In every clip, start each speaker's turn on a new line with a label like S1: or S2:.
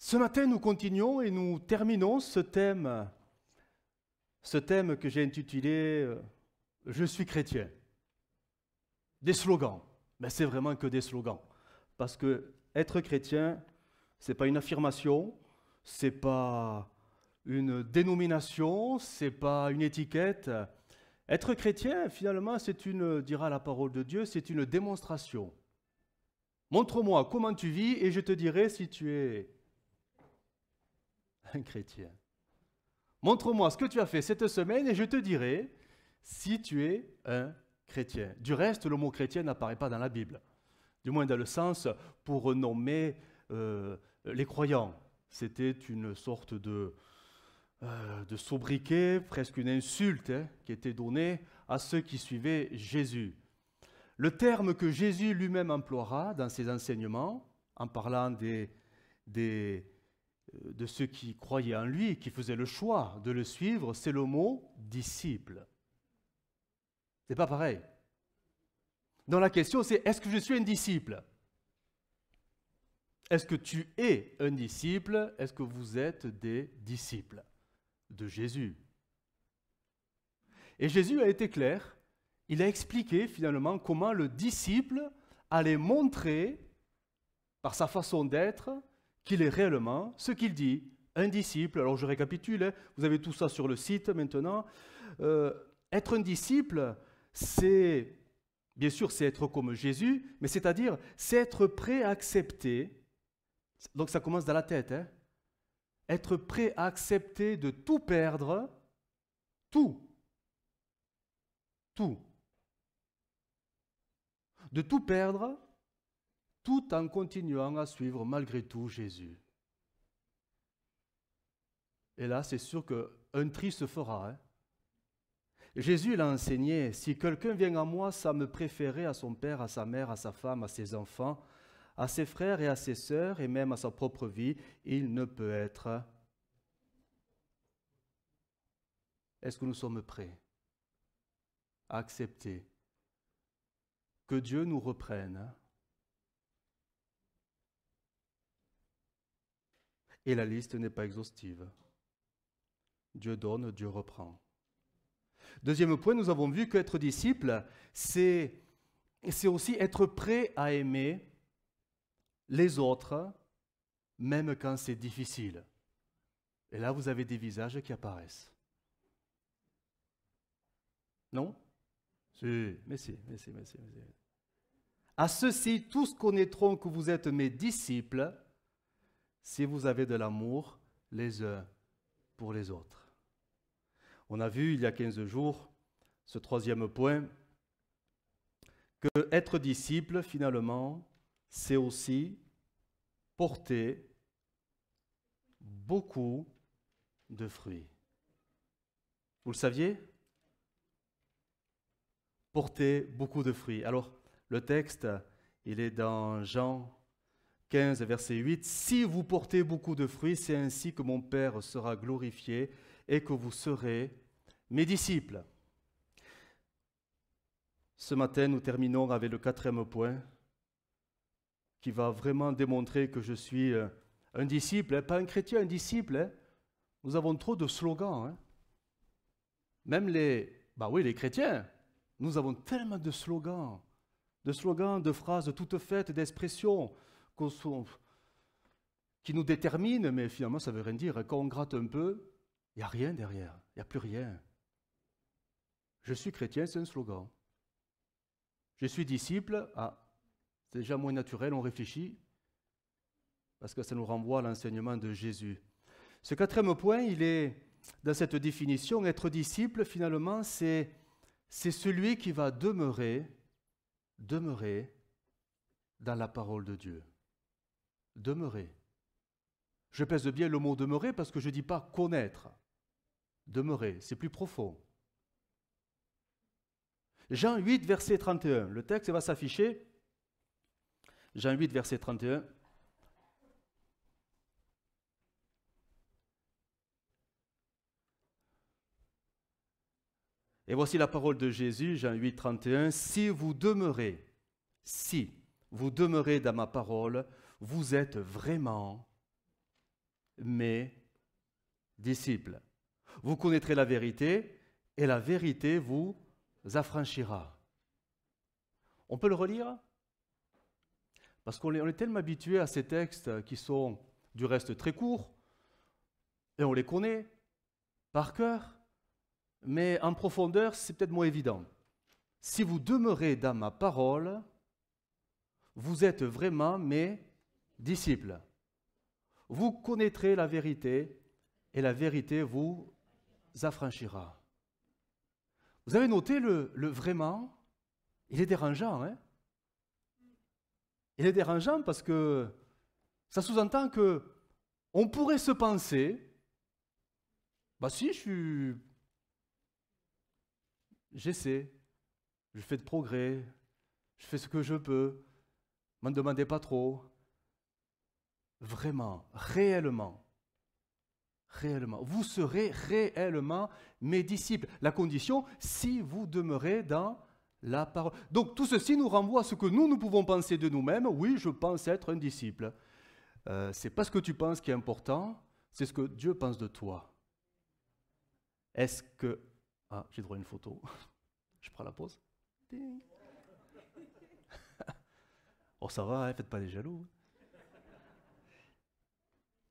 S1: Ce matin, nous continuons et nous terminons ce thème que j'ai intitulé Je suis chrétien. Des slogans. Mais c'est vraiment que des slogans. Parce que être chrétien, ce n'est pas une affirmation, ce n'est pas une dénomination, ce n'est pas une étiquette. Être chrétien, finalement, dira la parole de Dieu, c'est une démonstration. Montre-moi comment tu vis et je te dirai si tu es un chrétien. Montre-moi ce que tu as fait cette semaine et je te dirai si tu es un chrétien. Du reste, le mot chrétien n'apparaît pas dans la Bible, du moins dans le sens pour renommer les croyants. C'était une sorte de sobriquet, presque une insulte qui était donnée à ceux qui suivaient Jésus. Le terme que Jésus lui-même emploiera dans ses enseignements, en parlant de ceux qui croyaient en lui, qui faisaient le choix de le suivre, c'est le mot « disciple ». C'est pas pareil. Donc la question c'est, est-ce que je suis un disciple? Est-ce que tu es un disciple? Est-ce que vous êtes des disciples de Jésus? Et Jésus a été clair, il a expliqué finalement comment le disciple allait montrer, par sa façon d'être, qu'il est réellement ce qu'il dit, un disciple. Alors je récapitule, vous avez tout ça sur le site maintenant. Être un disciple, c'est, bien sûr, c'est être comme Jésus, mais c'est-à-dire, c'est être prêt à accepter, donc ça commence dans la tête, être prêt à accepter de tout perdre, de tout perdre, tout en continuant à suivre malgré tout Jésus. Et là, c'est sûr qu'un tri se fera. Jésus l'a enseigné, si quelqu'un vient à moi sans me préférer à son père, à sa mère, à sa femme, à ses enfants, à ses frères et à ses sœurs, et même à sa propre vie, il ne peut être. Est-ce que nous sommes prêts à accepter que Dieu nous reprenne? Et la liste n'est pas exhaustive. Dieu donne, Dieu reprend. Deuxième point, nous avons vu qu'être disciple, c'est aussi être prêt à aimer les autres, même quand c'est difficile. Et là, vous avez des visages qui apparaissent. Non? Si, mais si. À ceux-ci, tous connaîtront que vous êtes mes disciples, si vous avez de l'amour les uns pour les autres. On a vu il y a 15 jours, ce troisième point, que être disciple, finalement, c'est aussi porter beaucoup de fruits. Vous le saviez? Porter beaucoup de fruits. Alors, le texte, il est dans Jean 15, verset 8. « Si vous portez beaucoup de fruits, c'est ainsi que mon Père sera glorifié et que vous serez mes disciples. » Ce matin, nous terminons avec le quatrième point qui va vraiment démontrer que je suis un disciple, pas un chrétien, un disciple. Nous avons trop de slogans. Même les chrétiens, nous avons tellement de slogans, de phrases toutes faites, d'expressions qui nous déterminent, mais finalement ça ne veut rien dire. Quand on gratte un peu, il n'y a rien derrière, il n'y a plus rien. Je suis chrétien, c'est un slogan. Je suis disciple, c'est déjà moins naturel, on réfléchit, parce que ça nous renvoie à l'enseignement de Jésus. Ce quatrième point, il est dans cette définition, être disciple, finalement, c'est celui qui va demeurer dans la parole de Dieu. Demeurer. Je pèse bien le mot demeurer parce que je ne dis pas connaître. Demeurer, c'est plus profond. Jean 8, verset 31. Le texte va s'afficher. Jean 8, verset 31. Et voici la parole de Jésus, Jean 8, 31. Si vous demeurez dans ma parole, vous êtes vraiment mes disciples. Vous connaîtrez la vérité, et la vérité vous affranchira. On peut le relire? Parce qu'on est tellement habitué à ces textes qui sont du reste très courts, et on les connaît par cœur, mais en profondeur, c'est peut-être moins évident. Si vous demeurez dans ma parole, vous êtes vraiment mes disciples. Vous connaîtrez la vérité, et la vérité vous affranchira. Vous avez noté le vraiment? Il est dérangeant, hein? Il est dérangeant parce que ça sous-entend que on pourrait se penser, bah si, j'essaie, je fais de progrès, je fais ce que je peux, m'en demandez pas trop. Vraiment, réellement, vous serez réellement mes disciples. La condition, si vous demeurez dans la parole. Donc tout ceci nous renvoie à ce que nous pouvons penser de nous-mêmes. Oui, je pense être un disciple. C'est pas ce que tu penses qui est important, c'est ce que Dieu pense de toi. Est-ce que... Ah, j'ai droit à une photo. Je prends la pause. Ding. Oh, ça va, hein, faites pas les jaloux.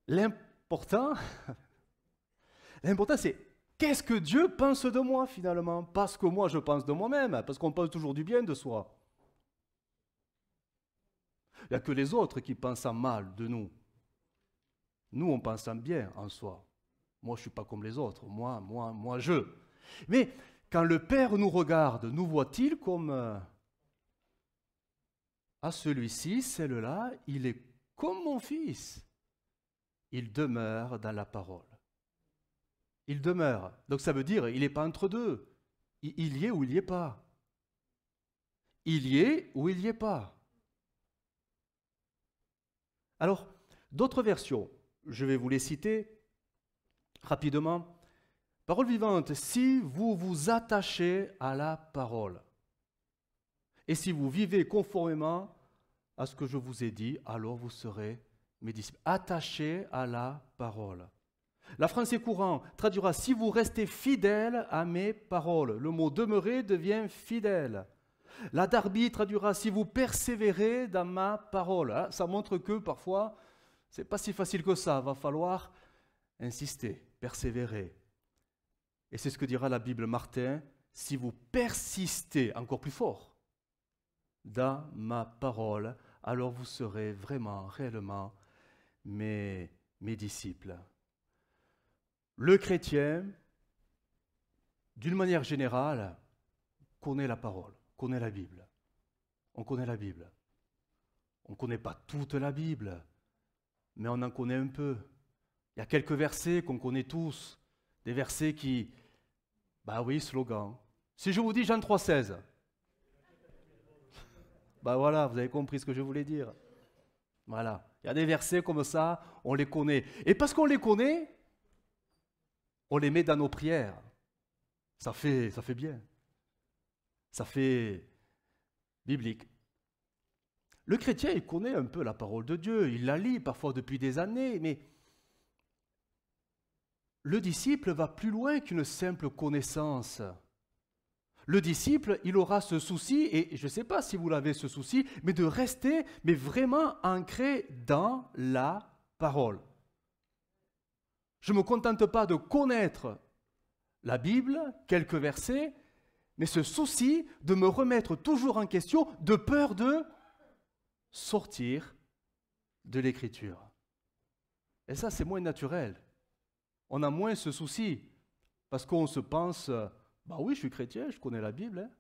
S1: L'important, c'est qu'est-ce que Dieu pense de moi finalement? Parce que moi je pense de moi-même, parce qu'on pense toujours du bien de soi. Il n'y a que les autres qui pensent en mal de nous. Nous, on pense en bien en soi. Moi, je ne suis pas comme les autres. Moi, je. Mais quand le Père nous regarde, nous voit-il comme à celui-ci, celle-là, il est comme mon fils. Il demeure dans la parole. Il demeure. Donc ça veut dire, il n'est pas entre deux. Il y est ou il n'y est pas. Il y est ou il n'y est pas. Alors, d'autres versions, je vais vous les citer rapidement. Parole vivante, si vous vous attachez à la parole, et si vous vivez conformément à ce que je vous ai dit, alors vous serez mes disciples. Attachés à la parole. La Français courant traduira « si vous restez fidèles à mes paroles ». Le mot « demeurer » devient « fidèle ». La Darby traduira « si vous persévérez dans ma parole ». Ça montre que parfois, ce n'est pas si facile que ça. Il va falloir insister, persévérer. Et c'est ce que dira la Bible Martin « si vous persistez encore plus fort dans ma parole, alors vous serez vraiment, réellement mes disciples ». Le chrétien, d'une manière générale, connaît la parole, connaît la Bible. On connaît la Bible. On ne connaît pas toute la Bible, mais on en connaît un peu. Il y a quelques versets qu'on connaît tous, des versets qui, bah oui, slogan. Si je vous dis Jean 3,16, bah voilà, vous avez compris ce que je voulais dire. Voilà, il y a des versets comme ça, on les connaît. Et parce qu'on les connaît, on les met dans nos prières. Ça fait bien. Ça fait biblique. Le chrétien, il connaît un peu la parole de Dieu. Il la lit parfois depuis des années, mais le disciple va plus loin qu'une simple connaissance. Le disciple, il aura ce souci, et je ne sais pas si vous l'avez ce souci, mais de rester, mais vraiment ancré dans la parole. Je ne me contente pas de connaître la Bible, quelques versets, mais ce souci de me remettre toujours en question, de peur de sortir de l'Écriture. Et ça, c'est moins naturel. On a moins ce souci, parce qu'on se pense, bah oui, je suis chrétien, je connais la Bible. Hein.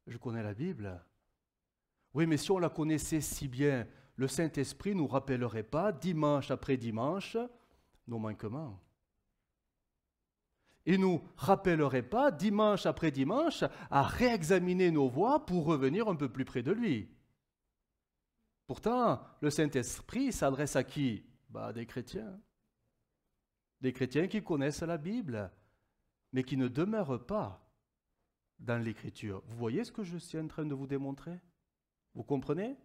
S1: Je connais la Bible. Oui, mais si on la connaissait si bien, le Saint-Esprit ne nous rappellerait pas, dimanche après dimanche, nos manquements. Il ne nous rappellerait pas, dimanche après dimanche, à réexaminer nos voies pour revenir un peu plus près de lui. Pourtant, le Saint-Esprit s'adresse à qui? Bah, des chrétiens. Des chrétiens qui connaissent la Bible, mais qui ne demeurent pas dans l'Écriture. Vous voyez ce que je suis en train de vous démontrer? Vous comprenez?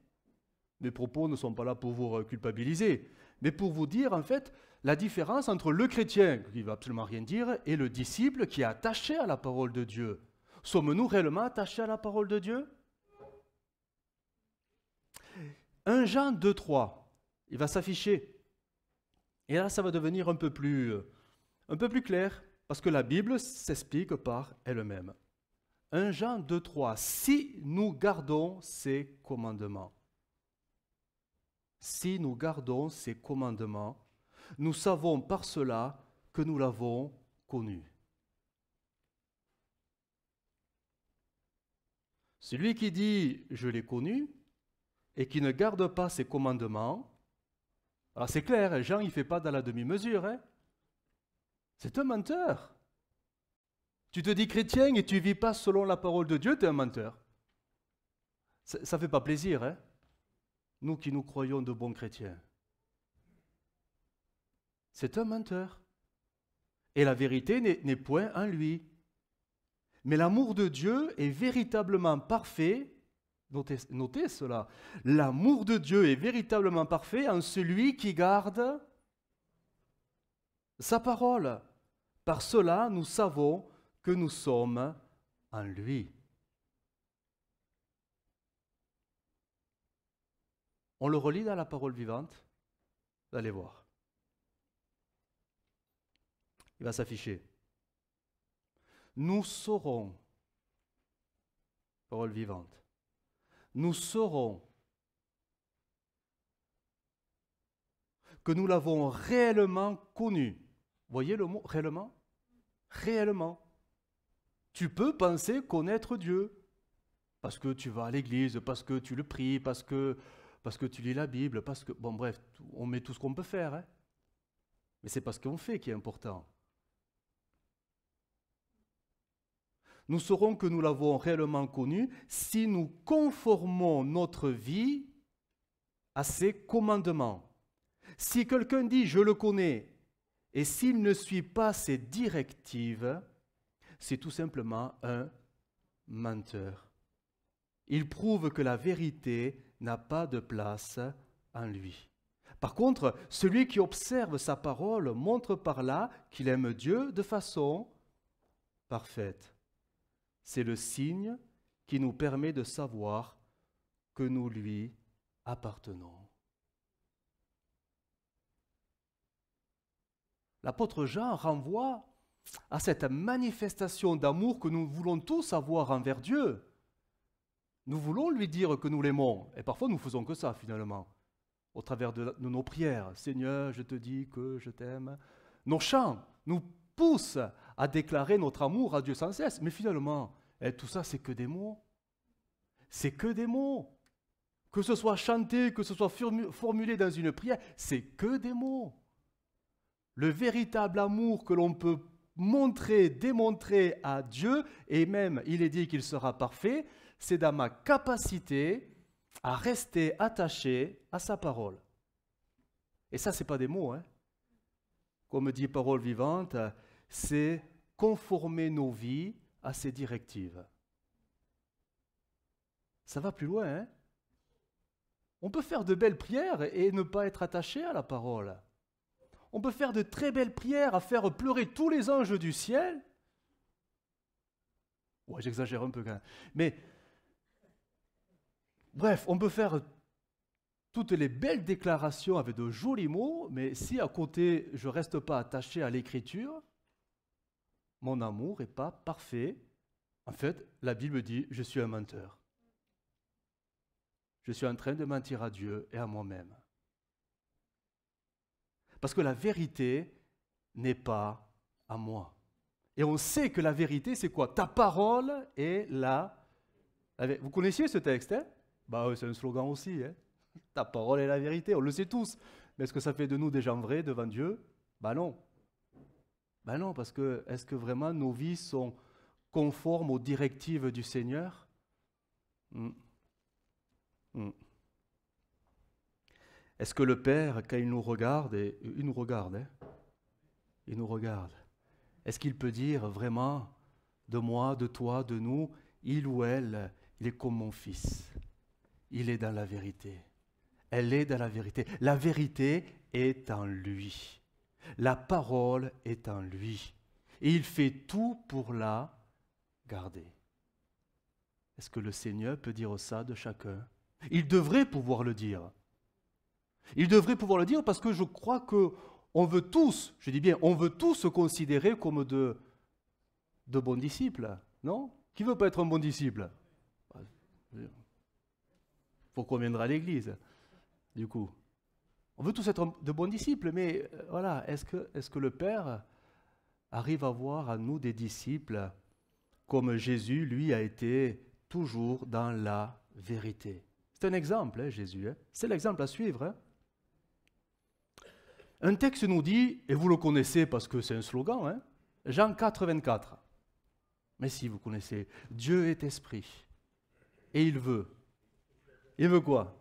S1: Mes propos ne sont pas là pour vous culpabiliser, mais pour vous dire en fait la différence entre le chrétien, qui ne veut absolument rien dire, et le disciple qui est attaché à la parole de Dieu. Sommes-nous réellement attachés à la parole de Dieu? 1 Jean 2,3, il va s'afficher. Et là, ça va devenir un peu plus clair, parce que la Bible s'explique par elle-même. 1 Jean 2,3, si nous gardons ses commandements. Si nous gardons ses commandements, nous savons par cela que nous l'avons connu. Celui qui dit « je l'ai connu » et qui ne garde pas ses commandements, alors c'est clair, Jean il ne fait pas dans la demi-mesure, hein. C'est un menteur. Tu te dis chrétien et tu ne vis pas selon la parole de Dieu, tu es un menteur. Ça ne fait pas plaisir, hein, nous qui nous croyons de bons chrétiens. C'est un menteur. Et la vérité n'est point en lui. Mais l'amour de Dieu est véritablement parfait. Notez cela. L'amour de Dieu est véritablement parfait en celui qui garde sa parole. Par cela, nous savons que nous sommes en lui. On le relit dans la parole vivante. Vous allez voir. Il va s'afficher. Nous saurons, parole vivante, nous saurons que nous l'avons réellement connu. Voyez le mot réellement? Réellement. Tu peux penser connaître Dieu parce que tu vas à l'église, parce que tu le pries, parce que tu lis la Bible, parce que... Bon bref, on met tout ce qu'on peut faire. Hein? Mais c'est pas ce qu'on fait qui est important. Nous saurons que nous l'avons réellement connu si nous conformons notre vie à ses commandements. Si quelqu'un dit « je le connais » et s'il ne suit pas ses directives, c'est tout simplement un menteur. Il prouve que la vérité n'a pas de place en lui. Par contre, celui qui observe sa parole montre par là qu'il aime Dieu de façon parfaite. C'est le signe qui nous permet de savoir que nous lui appartenons. L'apôtre Jean renvoie à cette manifestation d'amour que nous voulons tous avoir envers Dieu. Nous voulons lui dire que nous l'aimons, et parfois nous ne faisons que ça finalement, au travers de nos prières. Seigneur, je te dis que je t'aime. Nos chants nous poussent à déclarer notre amour à Dieu sans cesse, mais finalement, tout ça c'est que des mots. C'est que des mots. Que ce soit chanté, que ce soit formulé dans une prière, c'est que des mots. Le véritable amour que l'on peut montrer, démontrer à Dieu, et même il est dit qu'il sera parfait, c'est dans ma capacité à rester attaché à sa parole. Et ça, ce n'est pas des mots. Hein. Comme dit Parole vivante, c'est conformer nos vies à ses directives. Ça va plus loin. Hein. On peut faire de belles prières et ne pas être attaché à la parole. On peut faire de très belles prières à faire pleurer tous les anges du ciel. Ouais, j'exagère un peu quand même. Mais, bref, on peut faire toutes les belles déclarations avec de jolis mots, mais si à côté, je ne reste pas attaché à l'écriture, mon amour n'est pas parfait. En fait, la Bible dit, je suis un menteur. Je suis en train de mentir à Dieu et à moi-même. Parce que la vérité n'est pas à moi. Et on sait que la vérité, c'est quoi? Ta parole est là. Vous connaissiez ce texte, hein? Bah oui, c'est un slogan aussi. Hein? Ta parole est la vérité, on le sait tous. Mais est-ce que ça fait de nous des gens vrais devant Dieu? Bah non. Bah non, parce que est-ce que vraiment nos vies sont conformes aux directives du Seigneur? Est-ce que le Père, quand il nous regarde, et il nous regarde, hein, il nous regarde, est-ce qu'il peut dire vraiment de moi, de toi, de nous, il ou elle, il est comme mon fils, il est dans la vérité. Elle est dans la vérité. La vérité est en lui. La parole est en lui. Et il fait tout pour la garder. Est-ce que le Seigneur peut dire ça de chacun? Il devrait pouvoir le dire. Il devrait pouvoir le dire parce que je crois qu'on veut tous, je dis bien, on veut tous se considérer comme de bons disciples, non? Qui ne veut pas être un bon disciple? Il faut qu'on viendra à l'église, du coup. On veut tous être de bons disciples, mais voilà, est-ce que le Père arrive à voir à nous des disciples comme Jésus, lui, a été toujours dans la vérité? C'est un exemple, hein, Jésus. Hein? C'est l'exemple à suivre. Hein? Un texte nous dit, et vous le connaissez parce que c'est un slogan, hein, Jean 4, 24. Mais si vous connaissez, Dieu est esprit. Et il veut. Il veut quoi?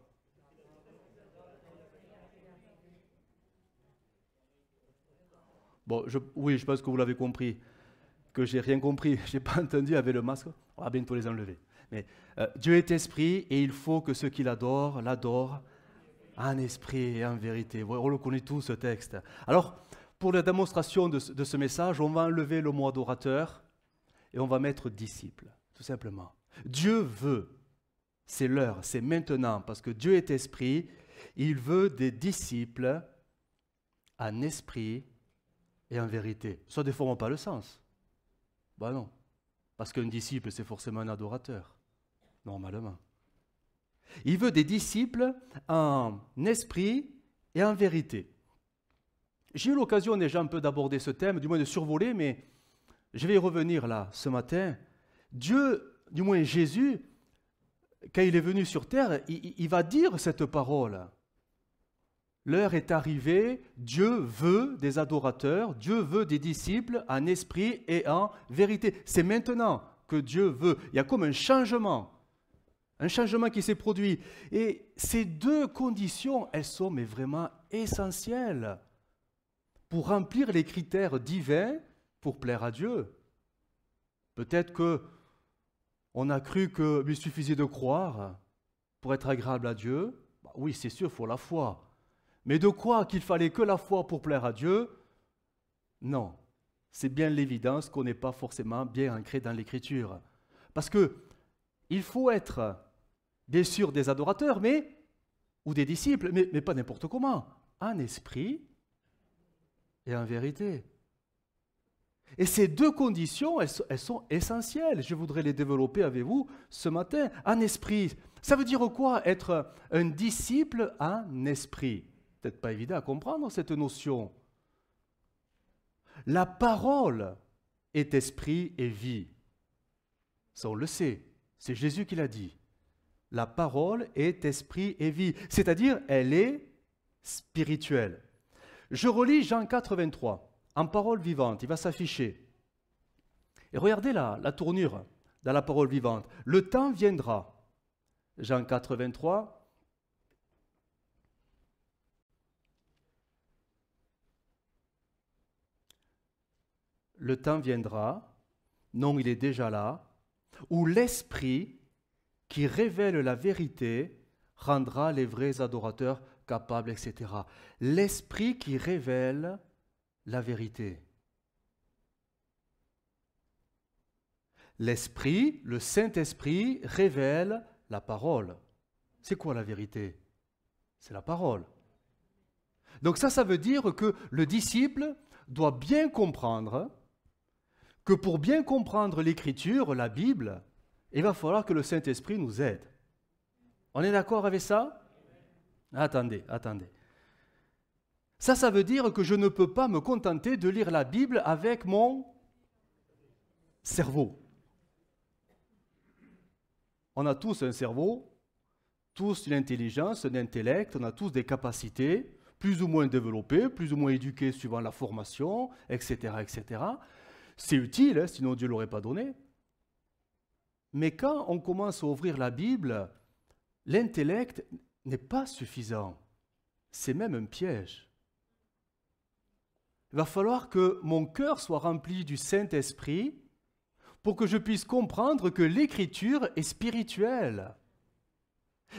S1: Bon, oui, je pense que vous l'avez compris. Que j'ai rien compris. Je n'ai pas entendu avec le masque. On va bientôt les enlever. Mais Dieu est esprit et il faut que ceux qui l'adorent en esprit et en vérité. On le connaît tous, ce texte. Alors, pour la démonstration de ce message, on va enlever le mot adorateur et on va mettre disciple, tout simplement. Dieu veut, c'est l'heure, c'est maintenant, parce que Dieu est esprit, il veut des disciples en esprit et en vérité. Ça ne déforme pas le sens. Ben non, parce qu'un disciple, c'est forcément un adorateur, normalement. Il veut des disciples en esprit et en vérité. J'ai eu l'occasion déjà un peu d'aborder ce thème, du moins de survoler, mais je vais y revenir là, ce matin. Dieu, du moins Jésus, quand il est venu sur terre, il va dire cette parole. L'heure est arrivée, Dieu veut des adorateurs, Dieu veut des disciples en esprit et en vérité. C'est maintenant que Dieu veut. Il y a comme un changement qui s'est produit. Et ces deux conditions, elles sont mais vraiment essentielles pour remplir les critères divins pour plaire à Dieu. Peut-être qu'on a cru qu'il suffisait de croire pour être agréable à Dieu. Bah oui, c'est sûr, il faut la foi. Mais de quoi qu'il fallait que la foi pour plaire à Dieu? Non. C'est bien l'évidence qu'on n'est pas forcément bien ancré dans l'Écriture. Parce que il faut être, bien sûr, des adorateurs, ou des disciples, mais pas n'importe comment. En esprit et en vérité. Et ces deux conditions, elles sont essentielles. Je voudrais les développer avec vous ce matin. En esprit, ça veut dire quoi, être un disciple en esprit? Peut-être pas évident à comprendre cette notion. La parole est esprit et vie. Ça, on le sait. C'est Jésus qui l'a dit. La parole est esprit et vie. C'est-à-dire, elle est spirituelle. Je relis Jean 4, 23. En parole vivante, il va s'afficher. Et regardez la tournure dans la parole vivante. Le temps viendra. Jean 4, 23. Le temps viendra, non, il est déjà là, où l'Esprit qui révèle la vérité rendra les vrais adorateurs capables, etc. L'Esprit qui révèle la vérité. L'Esprit, le Saint-Esprit, révèle la parole. C'est quoi la vérité? C'est la parole. Donc ça veut dire que le disciple doit bien comprendre que pour bien comprendre l'Écriture, la Bible, il va falloir que le Saint-Esprit nous aide. On est d'accord avec ça? Attendez. Ça veut dire que je ne peux pas me contenter de lire la Bible avec mon cerveau. On a tous un cerveau, tous une intelligence, un intellect, on a tous des capacités, plus ou moins développées, plus ou moins éduquées suivant la formation, etc., etc. C'est utile, hein, sinon Dieu ne l'aurait pas donné. Mais quand on commence à ouvrir la Bible, l'intellect n'est pas suffisant. C'est même un piège. Il va falloir que mon cœur soit rempli du Saint-Esprit pour que je puisse comprendre que l'Écriture est spirituelle.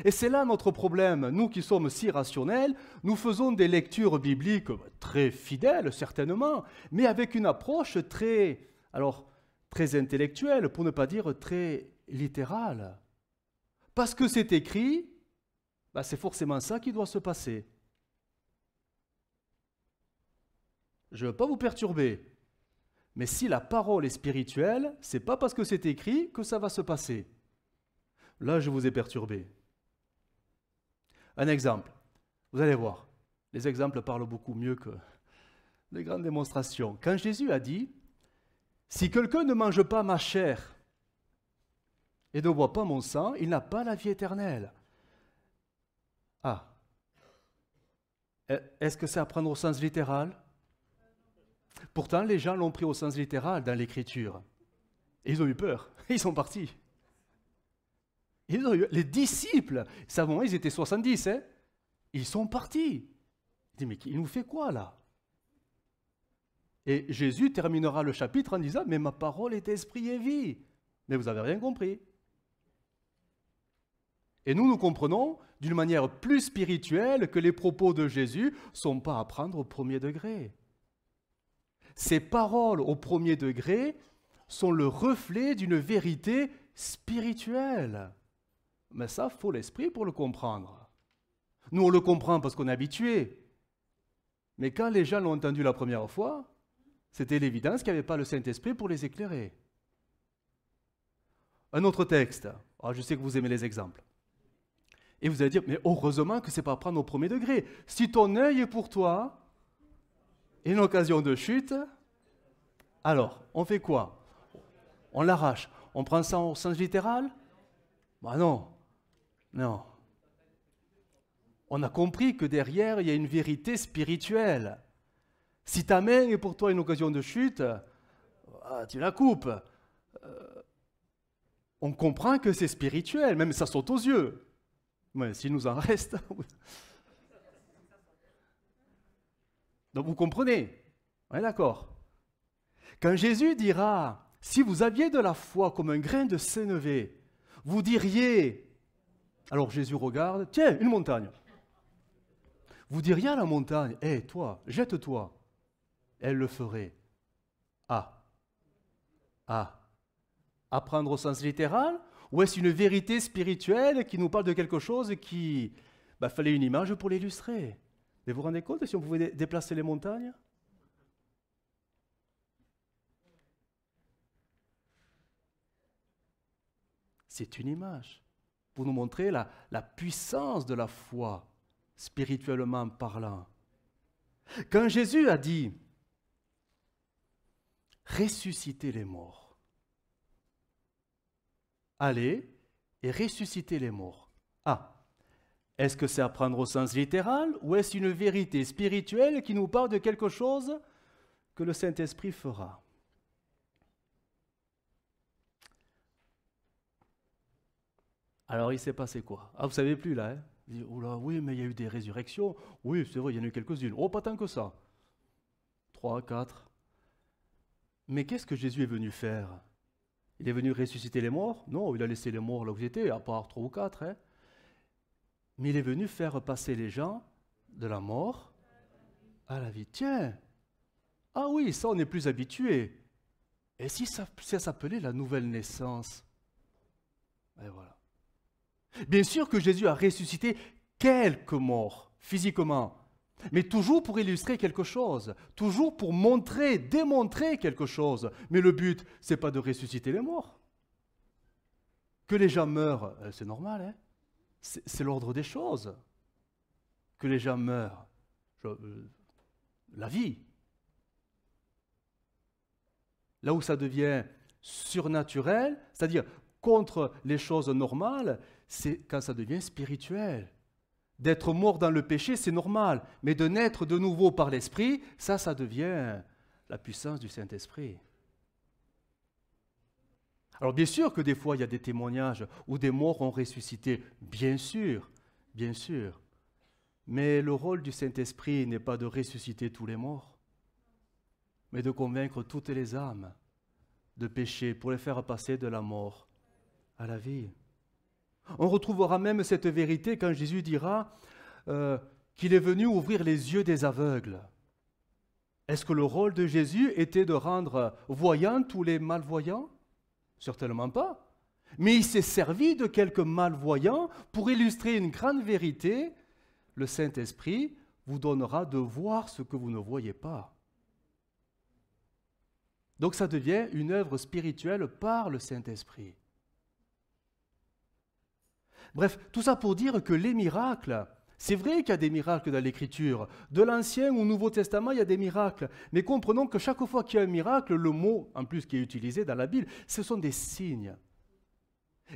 S1: Et c'est là notre problème. Nous qui sommes si rationnels, nous faisons des lectures bibliques très fidèles, certainement, mais avec une approche très intellectuelle, pour ne pas dire très littérale. Parce que c'est écrit, c'est forcément ça qui doit se passer. Je ne veux pas vous perturber, mais si la parole est spirituelle, ce n'est pas parce que c'est écrit que ça va se passer. Là, je vous ai perturbé. Un exemple, vous allez voir, les exemples parlent beaucoup mieux que les grandes démonstrations. Quand Jésus a dit, si quelqu'un ne mange pas ma chair et ne boit pas mon sang, il n'a pas la vie éternelle. Ah, est-ce que c'est à prendre au sens littéral? Pourtant, les gens l'ont pris au sens littéral dans l'Écriture. Et ils ont eu peur, ils sont partis. Les disciples, savons, ils étaient 70, hein? Ils sont partis. Ils disent, mais il nous fait quoi là? Et Jésus terminera le chapitre en disant, mais ma parole est esprit et vie. Mais vous n'avez rien compris. Et nous comprenons d'une manière plus spirituelle que les propos de Jésus ne sont pas à prendre au premier degré. Ces paroles au premier degré sont le reflet d'une vérité spirituelle. Mais ça, il faut l'esprit pour le comprendre. Nous, on le comprend parce qu'on est habitué. Mais quand les gens l'ont entendu la première fois, c'était l'évidence qu'il n'y avait pas le Saint-Esprit pour les éclairer. Un autre texte. Oh, je sais que vous aimez les exemples. Et vous allez dire, mais heureusement que ce n'est pas à prendre au premier degré. Si ton œil est pour toi une occasion de chute, alors, on fait quoi? On l'arrache. On prend ça au sens littéral? Non. Non. On a compris que derrière, il y a une vérité spirituelle. Si ta main est pour toi une occasion de chute, tu la coupes. On comprend que c'est spirituel, même ça saute aux yeux. Mais s'il nous en reste... Donc vous comprenez? On est d'accord. Quand Jésus dira, si vous aviez de la foi comme un grain de sénévé, vous diriez... Alors Jésus regarde, tiens, une montagne. Vous diriez à la montagne, hé, toi, jette-toi. Elle le ferait. Apprendre au sens littéral? Ou est-ce une vérité spirituelle qui nous parle de quelque chose qui... fallait une image pour l'illustrer. Mais vous vous rendez compte si on pouvait déplacer les montagnes? C'est une image pour nous montrer la puissance de la foi, spirituellement parlant. Quand Jésus a dit « ressuscitez les morts », allez et ressuscitez les morts. Est-ce que c'est à prendre au sens littéral ou est-ce une vérité spirituelle qui nous parle de quelque chose que le Saint-Esprit fera? Alors, il s'est passé quoi? Vous ne savez plus là, hein? Oui, mais il y a eu des résurrections. Oui, c'est vrai, il y en a eu quelques-unes. Oh, pas tant que ça. 3, 4. Mais qu'est-ce que Jésus est venu faire? Il est venu ressusciter les morts? Non, il a laissé les morts là où ils étaient, à part 3 ou 4. Hein? Mais il est venu faire passer les gens de la mort à la vie. Tiens, oui, ça on est plus habitué. Et si ça s'appelait la nouvelle naissance? Et voilà. Bien sûr que Jésus a ressuscité quelques morts, physiquement, mais toujours pour illustrer quelque chose, toujours pour démontrer quelque chose. Mais le but, ce n'est pas de ressusciter les morts. Que les gens meurent, c'est normal, hein? C'est l'ordre des choses. Que les gens meurent, la vie. Là où ça devient surnaturel, c'est-à-dire contre les choses normales, c'est quand ça devient spirituel. D'être mort dans le péché, c'est normal, mais de naître de nouveau par l'Esprit, ça devient la puissance du Saint-Esprit. Alors bien sûr que des fois, il y a des témoignages où des morts ont ressuscité, bien sûr, mais le rôle du Saint-Esprit n'est pas de ressusciter tous les morts, mais de convaincre toutes les âmes de péché pour les faire passer de la mort à la vie. On retrouvera même cette vérité quand Jésus dira qu'il est venu ouvrir les yeux des aveugles. Est-ce que le rôle de Jésus était de rendre voyants tous les malvoyants? Certainement pas. Mais il s'est servi de quelques malvoyants pour illustrer une grande vérité. Le Saint-Esprit vous donnera de voir ce que vous ne voyez pas. Donc ça devient une œuvre spirituelle par le Saint-Esprit. Bref, tout ça pour dire que les miracles, c'est vrai qu'il y a des miracles dans l'Écriture. De l'Ancien au Nouveau Testament, il y a des miracles. Mais comprenons que chaque fois qu'il y a un miracle, le mot, en plus qui est utilisé dans la Bible, ce sont des signes.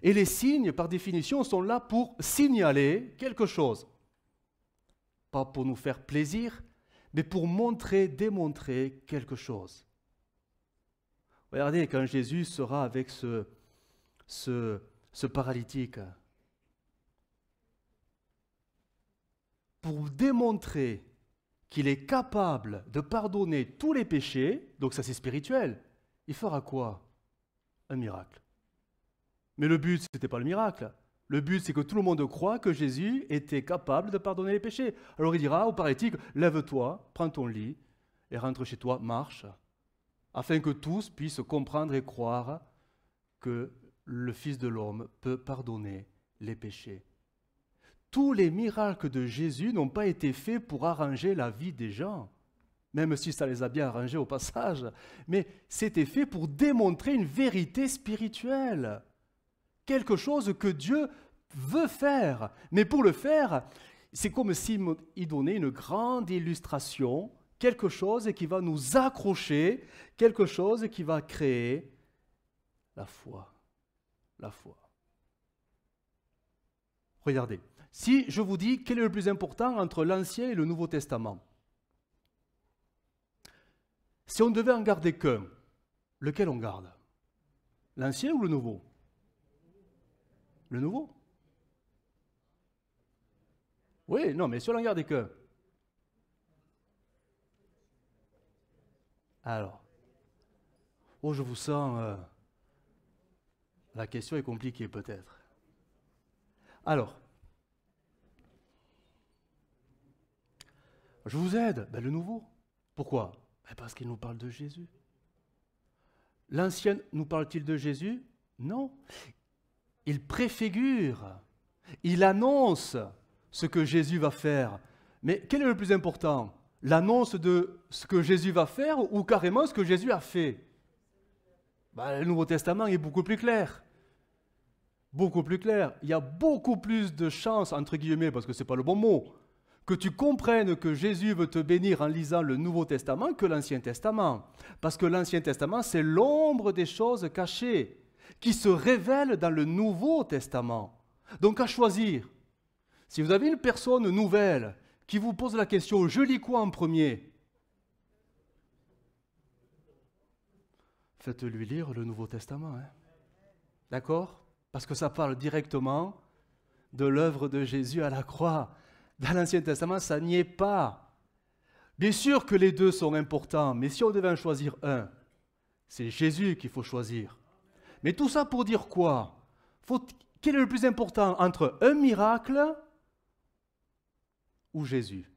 S1: Et les signes, par définition, sont là pour signaler quelque chose. Pas pour nous faire plaisir, mais pour montrer, démontrer quelque chose. Regardez, quand Jésus sera avec ce paralytique, pour démontrer qu'il est capable de pardonner tous les péchés, donc ça c'est spirituel, il fera quoi? Un miracle. Mais le but, ce n'était pas le miracle. Le but, c'est que tout le monde croit que Jésus était capable de pardonner les péchés. Alors il dira au paralytique, lève-toi, prends ton lit et rentre chez toi, marche, afin que tous puissent comprendre et croire que le Fils de l'homme peut pardonner les péchés. Tous les miracles de Jésus n'ont pas été faits pour arranger la vie des gens, même si ça les a bien arrangés au passage, mais c'était fait pour démontrer une vérité spirituelle, quelque chose que Dieu veut faire. Mais pour le faire, c'est comme s'il donnait une grande illustration, quelque chose qui va nous accrocher, quelque chose qui va créer la foi. La foi. Regardez. Si je vous dis quel est le plus important entre l'Ancien et le Nouveau Testament, si on devait en garder qu'un, lequel on garde? L'Ancien ou le Nouveau? Le Nouveau? Oui, non, mais si on en gardait qu'un. Alors, oh, je vous sens, la question est compliquée peut-être. Alors, je vous aide, le Nouveau. Pourquoi? Parce qu'il nous parle de Jésus. L'Ancien nous parle-t-il de Jésus? Non. Il préfigure, il annonce ce que Jésus va faire. Mais quel est le plus important? L'annonce de ce que Jésus va faire ou carrément ce que Jésus a fait? Le Nouveau Testament est beaucoup plus clair. Beaucoup plus clair. Il y a beaucoup plus de chances, entre guillemets, parce que ce n'est pas le bon mot, que tu comprennes que Jésus veut te bénir en lisant le Nouveau Testament que l'Ancien Testament. Parce que l'Ancien Testament, c'est l'ombre des choses cachées qui se révèlent dans le Nouveau Testament. Donc à choisir. Si vous avez une personne nouvelle qui vous pose la question « Je lis quoi en premier ?» Faites-lui lire le Nouveau Testament. D'accord? Parce que ça parle directement de l'œuvre de Jésus à la croix. Dans l'Ancien Testament, ça n'y est pas. Bien sûr que les deux sont importants, mais si on devait en choisir un, c'est Jésus qu'il faut choisir. Mais tout ça pour dire quoi? Quel est le plus important entre un miracle ou Jésus?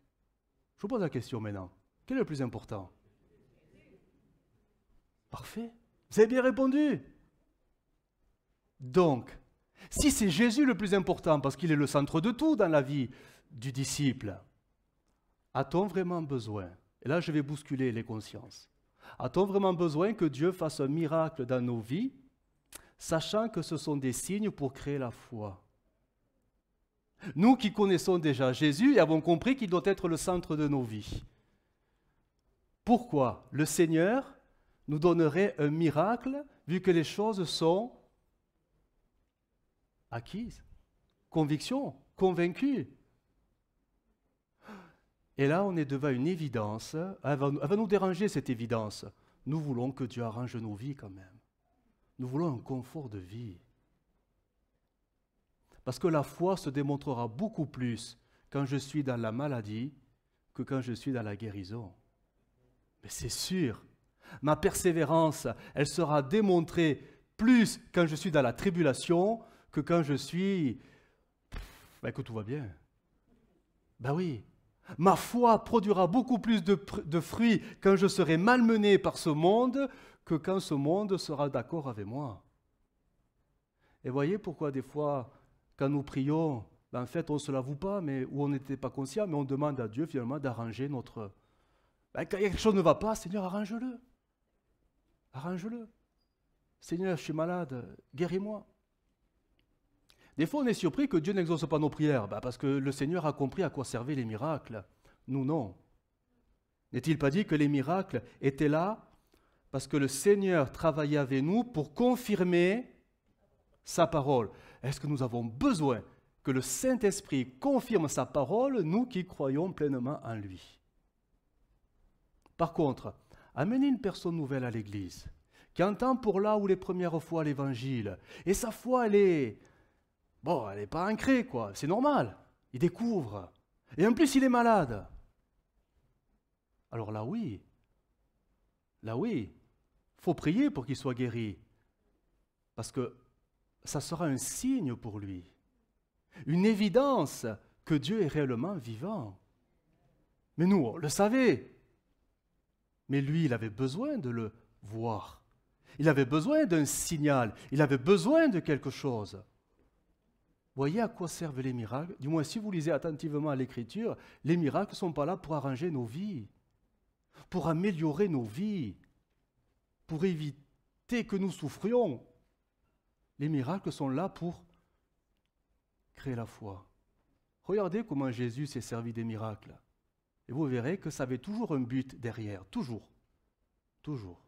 S1: Je vous pose la question maintenant. Quel est le plus important? Parfait. Vous avez bien répondu. Donc, si c'est Jésus le plus important, parce qu'il est le centre de tout dans la vie du disciple, a-t-on vraiment besoin, et là je vais bousculer les consciences, a-t-on vraiment besoin que Dieu fasse un miracle dans nos vies, sachant que ce sont des signes pour créer la foi? Nous qui connaissons déjà Jésus et avons compris qu'il doit être le centre de nos vies. Pourquoi le Seigneur nous donnerait un miracle vu que les choses sont acquises, conviction, convaincue? Et là, on est devant une évidence. Elle va nous déranger, cette évidence. Nous voulons que Dieu arrange nos vies quand même. Nous voulons un confort de vie. Parce que la foi se démontrera beaucoup plus quand je suis dans la maladie que quand je suis dans la guérison. Mais c'est sûr. Ma persévérance, elle sera démontrée plus quand je suis dans la tribulation que quand je suis, que tout va bien. Ben oui. Ma foi produira beaucoup plus de fruits quand je serai malmené par ce monde que quand ce monde sera d'accord avec moi. Et voyez pourquoi des fois, quand nous prions, en fait, on ne se l'avoue pas, ou on n'était pas conscient, mais on demande à Dieu finalement d'arranger notre... quand quelque chose ne va pas, Seigneur, arrange-le. Arrange-le. Seigneur, je suis malade, guéris-moi. Des fois, on est surpris que Dieu n'exauce pas nos prières, parce que le Seigneur a compris à quoi servaient les miracles. Nous, non. N'est-il pas dit que les miracles étaient là parce que le Seigneur travaillait avec nous pour confirmer sa parole? Est-ce que nous avons besoin que le Saint-Esprit confirme sa parole, nous qui croyons pleinement en lui? Par contre, amener une personne nouvelle à l'Église, qui entend pour là ou les premières fois l'Évangile, et sa foi, elle n'est pas ancrée, quoi. C'est normal. Il découvre. Et en plus, il est malade. Alors là, oui. Là, oui. Il faut prier pour qu'il soit guéri. Parce que ça sera un signe pour lui. Une évidence que Dieu est réellement vivant. Mais nous, on le savait. Mais lui, il avait besoin de le voir. Il avait besoin d'un signal. Il avait besoin de quelque chose. Voyez à quoi servent les miracles? Du moins, si vous lisez attentivement l'Écriture, les miracles ne sont pas là pour arranger nos vies, pour améliorer nos vies, pour éviter que nous souffrions. Les miracles sont là pour créer la foi. Regardez comment Jésus s'est servi des miracles. Et vous verrez que ça avait toujours un but derrière, toujours. Toujours.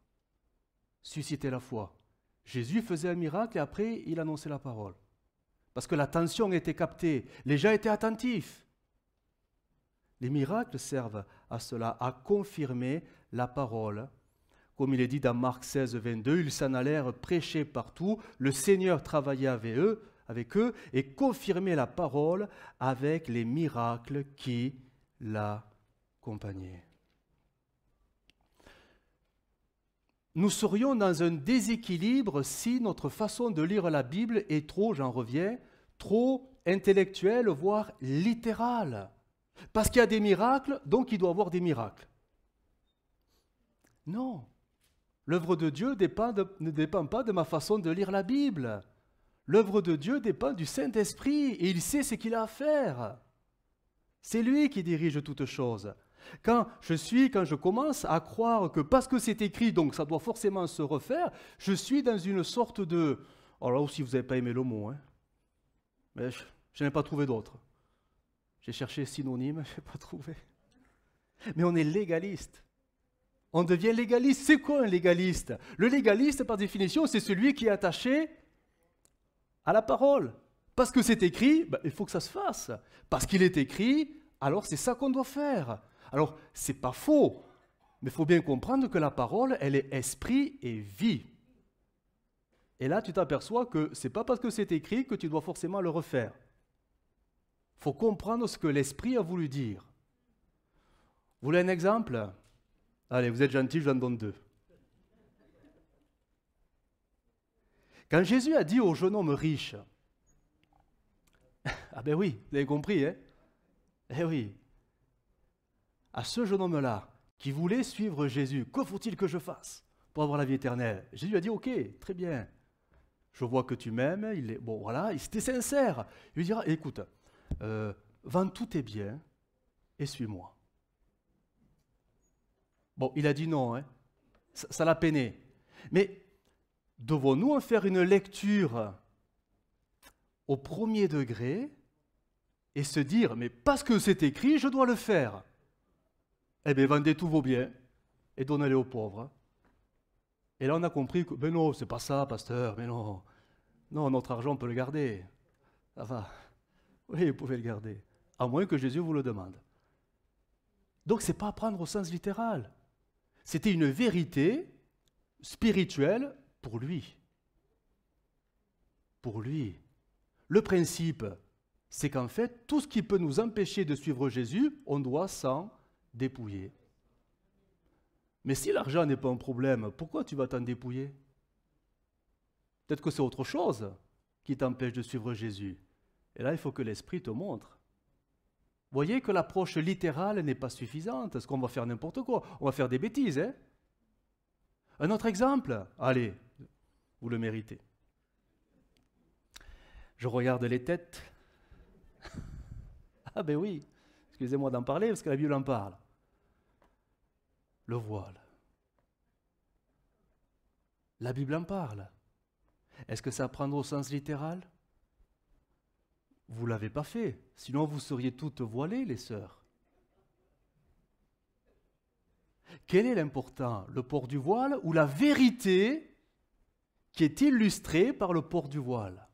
S1: Susciter la foi. Jésus faisait un miracle et après, il annonçait la parole. Parce que l'attention était captée, les gens étaient attentifs. Les miracles servent à cela, à confirmer la parole. Comme il est dit dans Marc 16, 22, ils s'en allèrent prêcher partout, le Seigneur travaillait avec eux et confirmait la parole avec les miracles qui l'accompagnaient. Nous serions dans un déséquilibre si notre façon de lire la Bible est trop, j'en reviens, trop intellectuelle, voire littérale. Parce qu'il y a des miracles, donc il doit y avoir des miracles. Non. L'œuvre de Dieu ne dépend pas de ma façon de lire la Bible. L'œuvre de Dieu dépend du Saint-Esprit et il sait ce qu'il a à faire. C'est lui qui dirige toutes choses. Quand je commence à croire que parce que c'est écrit, donc ça doit forcément se refaire, je suis dans une sorte de... Alors là aussi, vous n'avez pas aimé le mot, hein, mais je n'ai pas trouvé d'autre. J'ai cherché synonyme, je n'ai pas trouvé. Mais on est légaliste. On devient légaliste. C'est quoi un légaliste? Le légaliste, par définition, c'est celui qui est attaché à la parole. Parce que c'est écrit, il faut que ça se fasse. Parce qu'il est écrit, alors c'est ça qu'on doit faire. Alors, ce n'est pas faux, mais il faut bien comprendre que la parole, elle est esprit et vie. Et là, tu t'aperçois que ce n'est pas parce que c'est écrit que tu dois forcément le refaire. Il faut comprendre ce que l'esprit a voulu dire. Vous voulez un exemple? Allez, vous êtes gentils, je vous en donne deux. Quand Jésus a dit au jeune homme riche, ah ben oui, vous avez compris, hein? Eh oui. À ce jeune homme-là, qui voulait suivre Jésus, que faut-il que je fasse pour avoir la vie éternelle? Jésus a dit, ok, très bien. Je vois que tu m'aimes, bon voilà, il était sincère. Il lui dira, écoute, vends tous tes biens et suis-moi. Bon, il a dit non, hein. Ça l'a peiné. Mais devons-nous en faire une lecture au premier degré et se dire, mais parce que c'est écrit, je dois le faire? Eh bien, vendez tous vos biens et donnez-les aux pauvres. Et là, on a compris que, mais non, c'est pas ça, pasteur, mais non. Non, notre argent, on peut le garder. Ça va. Oui, vous pouvez le garder. À moins que Jésus vous le demande. Donc, ce n'est pas à prendre au sens littéral. C'était une vérité spirituelle pour lui. Pour lui. Le principe, c'est qu'en fait, tout ce qui peut nous empêcher de suivre Jésus, on doit s'en dépouiller. Mais si l'argent n'est pas un problème, pourquoi tu vas t'en dépouiller? Peut-être que c'est autre chose qui t'empêche de suivre Jésus? Et là, il faut que l'Esprit te montre. Voyez que l'approche littérale n'est pas suffisante, parce qu'on va faire n'importe quoi, on va faire des bêtises. Hein? Un autre exemple, allez, vous le méritez. Je regarde les têtes. Ah ben oui, excusez-moi d'en parler, parce que la Bible en parle. Le voile. La Bible en parle. Est-ce que ça à prendre au sens littéral? Vous ne l'avez pas fait, sinon vous seriez toutes voilées, les sœurs. Quel est l'important? Le port du voile ou la vérité qui est illustrée par le port du voile?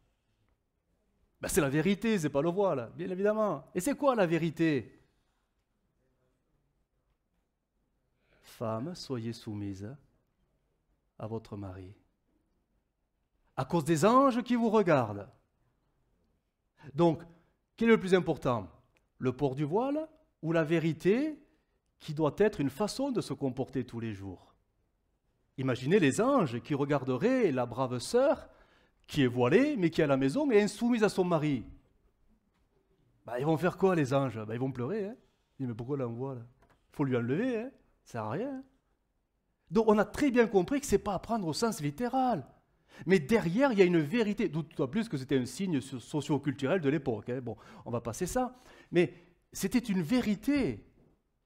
S1: Ben c'est la vérité, ce n'est pas le voile, bien évidemment. Et c'est quoi la vérité? Femmes, soyez soumises à votre mari. À cause des anges qui vous regardent. Donc, quel est le plus important? Le port du voile ou la vérité qui doit être une façon de se comporter tous les jours? Imaginez les anges qui regarderaient la brave sœur qui est voilée, mais qui est à la maison et insoumise à son mari. Ben, ils vont faire quoi, les anges? Ben, ils vont pleurer. Hein? Ils disent, mais pourquoi l'envoie là? Il faut lui enlever, hein? Ça sert à rien. Hein? Donc, on a très bien compris que ce n'est pas à prendre au sens littéral. Mais derrière, il y a une vérité, d'autant plus que c'était un signe socio-culturel de l'époque. Hein. Bon, on va passer ça. Mais c'était une vérité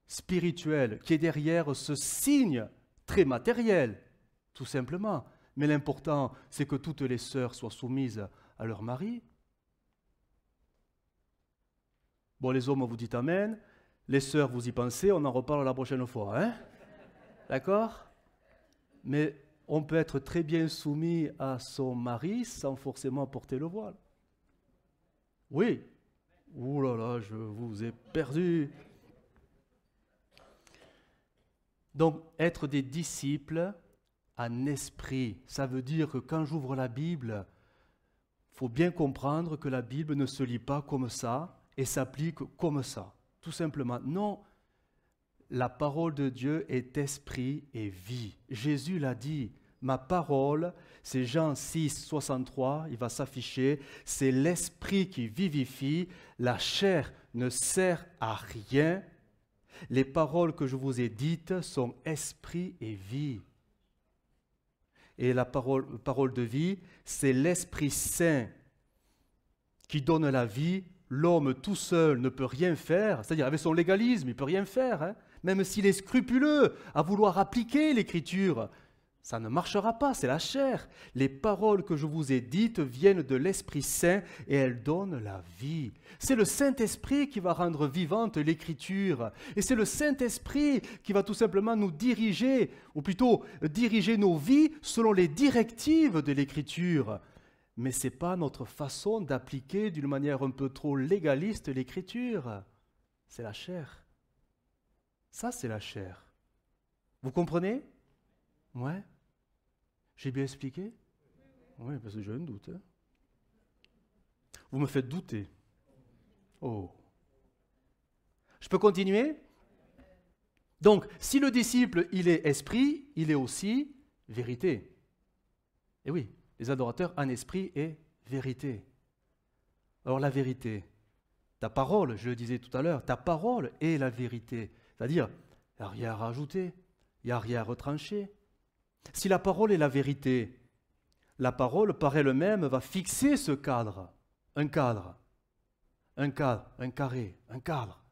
S1: spirituelle qui est derrière ce signe très matériel, tout simplement. Mais l'important, c'est que toutes les sœurs soient soumises à leur mari. Bon, les hommes, vous dites amen. Les sœurs, vous y pensez, on en reparle la prochaine fois. Hein? D'accord? Mais on peut être très bien soumis à son mari sans forcément porter le voile. Oui. Ouh là là, je vous ai perdu. Donc, être des disciples en esprit, ça veut dire que quand j'ouvre la Bible, il faut bien comprendre que la Bible ne se lit pas comme ça et s'applique comme ça. Tout simplement. Non, la parole de Dieu est esprit et vie. Jésus l'a dit. Ma parole, c'est Jean 6, 63, il va s'afficher, c'est l'esprit qui vivifie, la chair ne sert à rien. Les paroles que je vous ai dites sont esprit et vie. Et la parole de vie, c'est l'Esprit Saint qui donne la vie. L'homme tout seul ne peut rien faire, c'est-à-dire avec son légalisme, il ne peut rien faire, hein, même s'il est scrupuleux à vouloir appliquer l'Écriture. Ça ne marchera pas, c'est la chair. Les paroles que je vous ai dites viennent de l'Esprit Saint et elles donnent la vie. C'est le Saint-Esprit qui va rendre vivante l'Écriture. Et c'est le Saint-Esprit qui va tout simplement nous diriger, ou plutôt diriger nos vies selon les directives de l'Écriture. Mais ce n'est pas notre façon d'appliquer d'une manière un peu trop légaliste l'Écriture. C'est la chair. Ça, c'est la chair. Vous comprenez? Ouais. J'ai bien expliqué? Oui, parce que j'ai un doute. Hein. Vous me faites douter. Oh. Je peux continuer? Donc, si le disciple, il est esprit, il est aussi vérité. Et oui, les adorateurs en esprit et vérité. Alors la vérité, ta parole, je le disais tout à l'heure, ta parole est la vérité. C'est-à-dire, il n'y a rien à rajouter, il n'y a rien à retrancher. Si la parole est la vérité, la parole par elle-même va fixer ce cadre, un cadre, un carré, un cadre.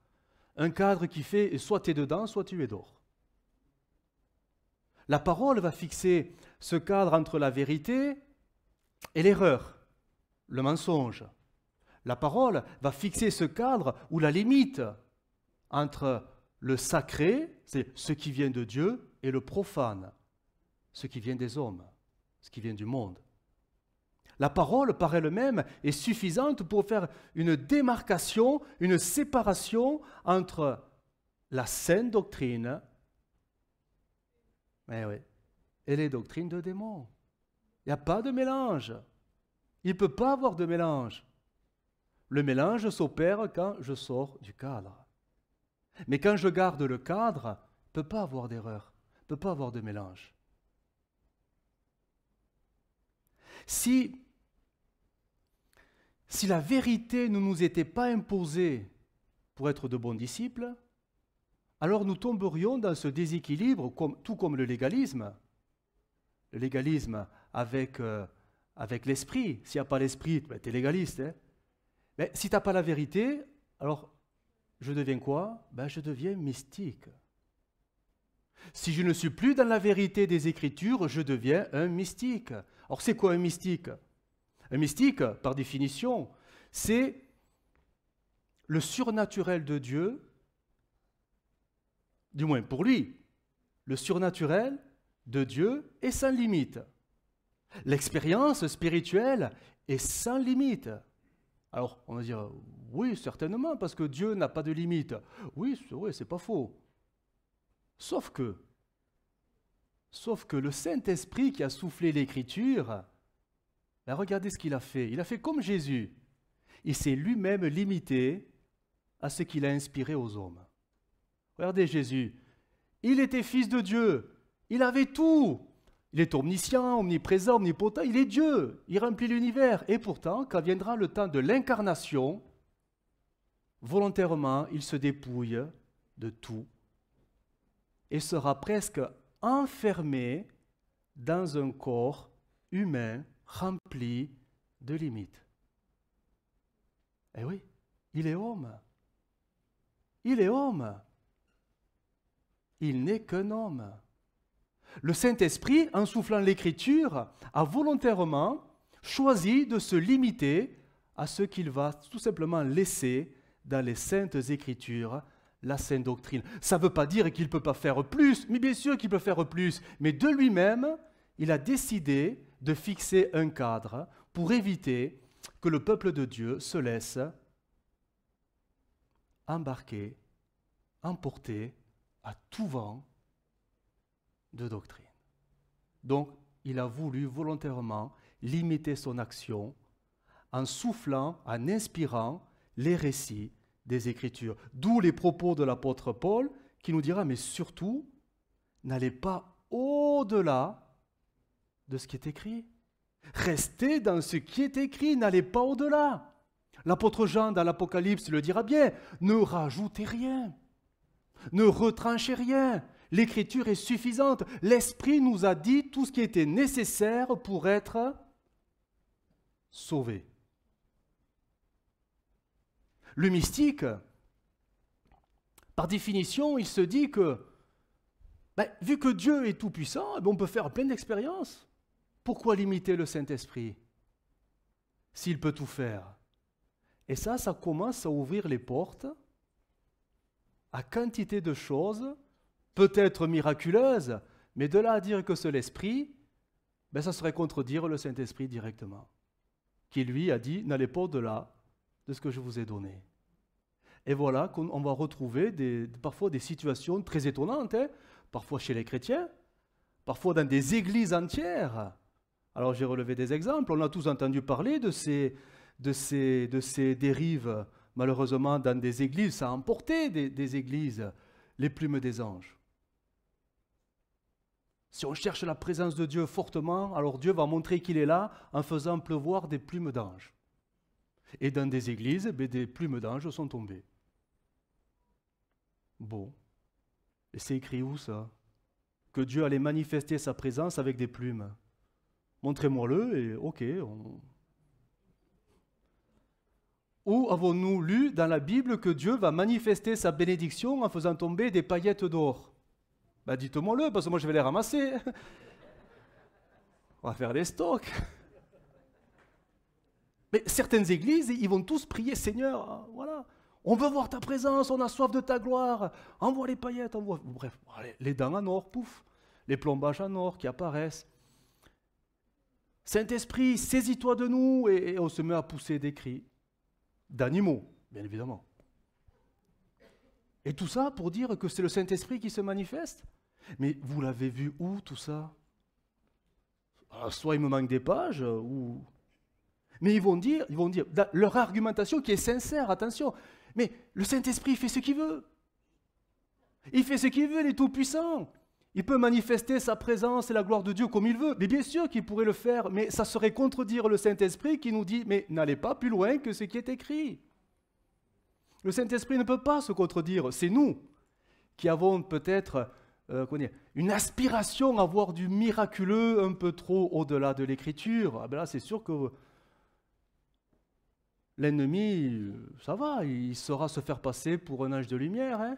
S1: Un cadre qui fait soit tu es dedans, soit tu es dehors. La parole va fixer ce cadre entre la vérité et l'erreur, le mensonge. La parole va fixer ce cadre ou la limite entre le sacré, c'est ce qui vient de Dieu, et le profane, ce qui vient des hommes, ce qui vient du monde. La parole par elle-même est suffisante pour faire une démarcation, une séparation entre la saine doctrine et les doctrines de démons. Il n'y a pas de mélange. Il ne peut pas avoir de mélange. Le mélange s'opère quand je sors du cadre. Mais quand je garde le cadre, il ne peut pas avoir d'erreur, il ne peut pas avoir de mélange. Si si la vérité ne nous était pas imposée pour être de bons disciples, alors nous tomberions dans ce déséquilibre, tout comme le légalisme. Le légalisme avec l'esprit. S'il n'y a pas l'esprit, ben, tu es légaliste. Hein. Mais si tu n'as pas la vérité, alors je deviens quoi? Ben, je deviens mystique. Si je ne suis plus dans la vérité des Écritures, je deviens un mystique. Alors c'est quoi un mystique? Un mystique, par définition, c'est le surnaturel de Dieu, du moins pour lui, le surnaturel de Dieu est sans limite. L'expérience spirituelle est sans limite. Alors, on va dire, oui, certainement, parce que Dieu n'a pas de limite. Oui, c'est pas faux. Sauf que le Saint-Esprit qui a soufflé l'Écriture, ben regardez ce qu'il a fait. Il a fait comme Jésus. Il s'est lui-même limité à ce qu'il a inspiré aux hommes. Regardez Jésus. Il était fils de Dieu. Il avait tout. Il est omniscient, omniprésent, omnipotent. Il est Dieu. Il remplit l'univers. Et pourtant, quand viendra le temps de l'incarnation, volontairement, il se dépouille de tout et sera presque enfermé dans un corps humain rempli de limites. Eh oui, il est homme. Il est homme. Il n'est qu'un homme. Le Saint-Esprit, en soufflant l'Écriture, a volontairement choisi de se limiter à ce qu'il va tout simplement laisser dans les Saintes Écritures, la Sainte Doctrine. Ça ne veut pas dire qu'il ne peut pas faire plus, mais bien sûr qu'il peut faire plus, mais de lui-même, il a décidé de fixer un cadre pour éviter que le peuple de Dieu se laisse embarquer, emporter à tout vent de doctrine. Donc, il a voulu volontairement limiter son action en soufflant, en inspirant les récits des Écritures. D'où les propos de l'apôtre Paul qui nous dira, mais surtout, n'allez pas au-delà de ce qui est écrit. Restez dans ce qui est écrit, n'allez pas au-delà. L'apôtre Jean dans l'Apocalypse le dira bien, ne rajoutez rien, ne retranchez rien. L'Écriture est suffisante. L'Esprit nous a dit tout ce qui était nécessaire pour être sauvé. Le mystique, par définition, il se dit que, vu que Dieu est tout-puissant, on peut faire plein d'expériences. Pourquoi limiter le Saint-Esprit s'il peut tout faire? Et ça commence à ouvrir les portes à quantité de choses, peut-être miraculeuses, mais de là à dire que c'est l'Esprit, ça serait contredire le Saint-Esprit directement, qui lui a dit, n'allez pas au-delà de ce que je vous ai donné. Et voilà qu'on va retrouver parfois des situations très étonnantes, parfois chez les chrétiens, parfois dans des églises entières. Alors j'ai relevé des exemples, on a tous entendu parler de ces dérives, malheureusement dans des églises, ça a emporté des églises, les plumes des anges. Si on cherche la présence de Dieu fortement, alors Dieu va montrer qu'il est là en faisant pleuvoir des plumes d'anges. Et dans des églises, des plumes d'anges sont tombées. Bon. Et c'est écrit où ça? Que Dieu allait manifester sa présence avec des plumes. Montrez-moi-le et ok. Où avons-nous lu dans la Bible que Dieu va manifester sa bénédiction en faisant tomber des paillettes d'or? Dites-moi-le, parce que moi je vais les ramasser. On va faire des stocks. Mais certaines églises, ils vont tous prier, Seigneur, voilà, on veut voir ta présence, on a soif de ta gloire, envoie les paillettes, envoie... Bref, les dents en or, pouf, les plombages en or qui apparaissent. Saint-Esprit, saisis-toi de nous, et on se met à pousser des cris d'animaux, bien évidemment. Et tout ça pour dire que c'est le Saint-Esprit qui se manifeste. Mais vous l'avez vu où tout ça? Soit il me manque des pages, ou... Mais ils vont dire, leur argumentation qui est sincère, attention, mais le Saint-Esprit fait ce qu'il veut. Il fait ce qu'il veut, il est tout-puissant. Il peut manifester sa présence et la gloire de Dieu comme il veut. Mais bien sûr qu'il pourrait le faire, mais ça serait contredire le Saint-Esprit qui nous dit « Mais n'allez pas plus loin que ce qui est écrit ». Le Saint-Esprit ne peut pas se contredire. C'est nous qui avons peut-être une aspiration à voir du miraculeux un peu trop au-delà de l'Écriture. Ah ben là, c'est sûr que l'ennemi, ça va, il saura se faire passer pour un ange de lumière. Hein.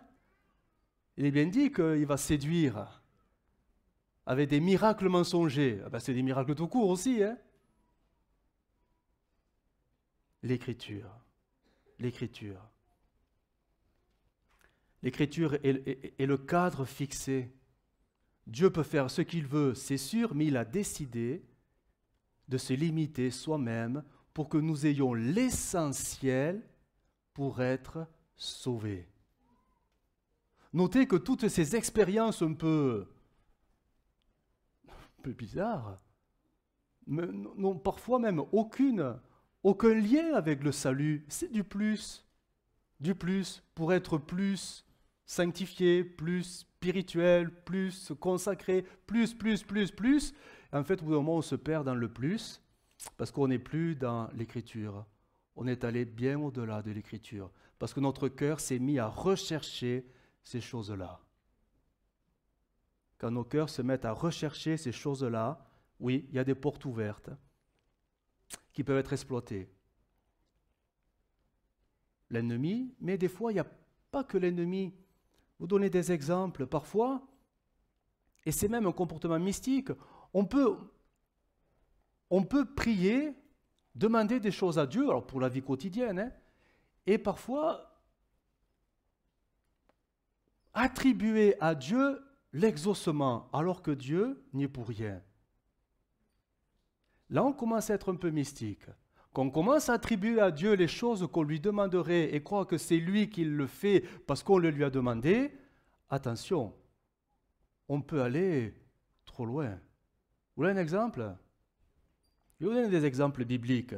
S1: Il est bien dit qu'il va séduire avec des miracles mensongers. Ah ben c'est des miracles tout court aussi. Hein. L'Écriture. L'Écriture. L'Écriture est le cadre fixé. Dieu peut faire ce qu'il veut, c'est sûr, mais il a décidé de se limiter soi-même pour que nous ayons l'essentiel pour être sauvés. Notez que toutes ces expériences un peu bizarres n'ont parfois même aucun lien avec le salut. C'est du plus pour être plus sanctifié, plus spirituel, plus consacré, plus. En fait, au bout d'un moment, on se perd dans le plus parce qu'on n'est plus dans l'Écriture. On est allé bien au-delà de l'Écriture parce que notre cœur s'est mis à rechercher ces choses-là. Quand nos cœurs se mettent à rechercher ces choses-là, oui, il y a des portes ouvertes qui peuvent être exploitées. L'ennemi, mais des fois, il n'y a pas que l'ennemi. Vous donnez des exemples. Parfois, et c'est même un comportement mystique, on peut prier, demander des choses à Dieu, alors pour la vie quotidienne, hein, et parfois attribuer à Dieu l'exaucement, alors que Dieu n'y est pour rien. Là, on commence à être un peu mystique. Quand on commence à attribuer à Dieu les choses qu'on lui demanderait et croire que c'est lui qui le fait parce qu'on le lui a demandé, attention, on peut aller trop loin. Vous voulez un exemple? Je vais vous donner des exemples bibliques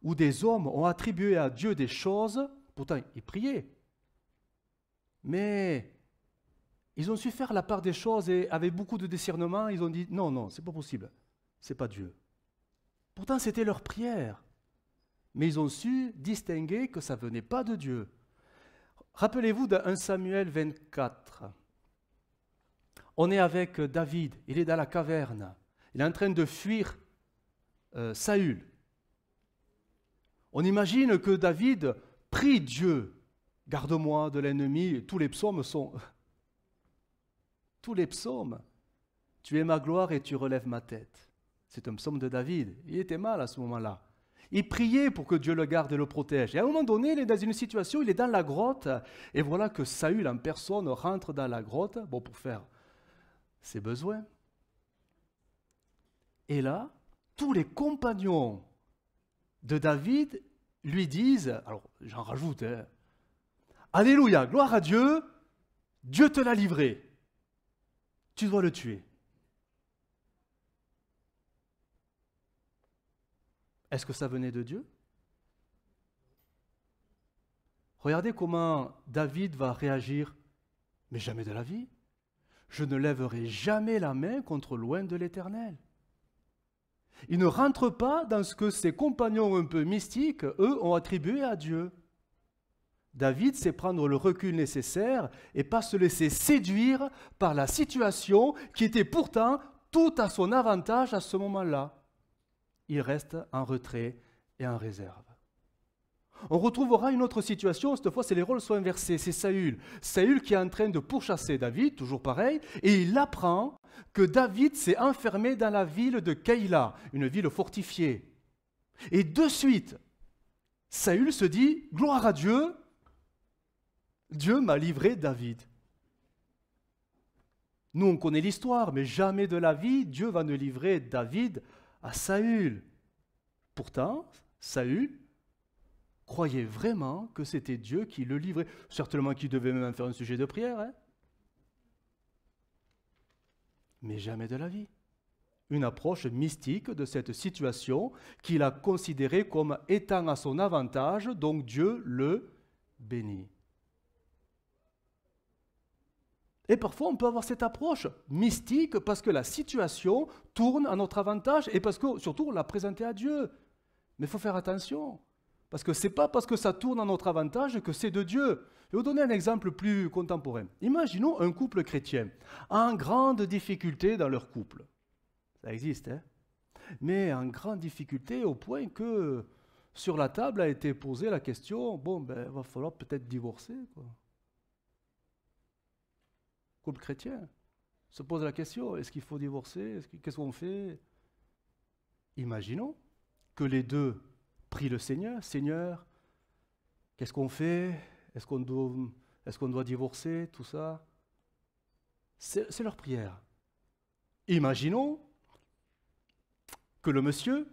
S1: où des hommes ont attribué à Dieu des choses, pourtant ils priaient, mais ils ont su faire la part des choses et avec beaucoup de discernement, ils ont dit non, c'est pas possible, c'est pas Dieu. Pourtant c'était leur prière. Mais ils ont su distinguer que ça ne venait pas de Dieu. Rappelez-vous de 1 Samuel 24. On est avec David, il est dans la caverne. Il est en train de fuir Saül. On imagine que David prie Dieu, garde-moi de l'ennemi. Tous les psaumes. Tu es ma gloire et tu relèves ma tête. C'est un psaume de David. Il était mal à ce moment-là. Il priait pour que Dieu le garde et le protège. Et à un moment donné, il est dans une situation, il est dans la grotte, et voilà que Saül en personne rentre dans la grotte, pour faire ses besoins. Et là, tous les compagnons de David lui disent, alors j'en rajoute, hein, Alléluia, gloire à Dieu, Dieu te l'a livré, tu dois le tuer. Est-ce que ça venait de Dieu? Regardez comment David va réagir. Mais jamais de la vie. Je ne lèverai jamais la main contre loin de l'Éternel. Il ne rentre pas dans ce que ses compagnons un peu mystiques, eux, ont attribué à Dieu. David sait prendre le recul nécessaire et pas se laisser séduire par la situation qui était pourtant tout à son avantage à ce moment-là. Il reste en retrait et en réserve. On retrouvera une autre situation, cette fois c'est les rôles sont inversés, c'est Saül. Saül qui est en train de pourchasser David, toujours pareil, et il apprend que David s'est enfermé dans la ville de Keïla, une ville fortifiée. Et de suite, Saül se dit, gloire à Dieu, Dieu m'a livré David. Nous on connaît l'histoire, mais jamais de la vie, Dieu va ne livrer David à Saül. Pourtant, Saül croyait vraiment que c'était Dieu qui le livrait. Certainement qu'il devait même faire un sujet de prière. Hein, mais jamais de la vie. Une approche mystique de cette situation qu'il a considérée comme étant à son avantage, donc Dieu le bénit. Et parfois, on peut avoir cette approche mystique parce que la situation tourne à notre avantage et parce que, surtout, on l'a présenté à Dieu. Mais il faut faire attention, parce que ce n'est pas parce que ça tourne à notre avantage que c'est de Dieu. Je vais vous donner un exemple plus contemporain. Imaginons un couple chrétien en grande difficulté dans leur couple. Ça existe, hein? Mais en grande difficulté au point que sur la table a été posée la question, bon, ben, il va falloir peut-être divorcer, quoi. Couple chrétien se pose la question, est-ce qu'il faut divorcer? Qu'est-ce qu'on fait? Imaginons que les deux prient le Seigneur. Seigneur, qu'est-ce qu'on fait? Est-ce qu'on doit divorcer? Tout ça. C'est leur prière. Imaginons que le monsieur,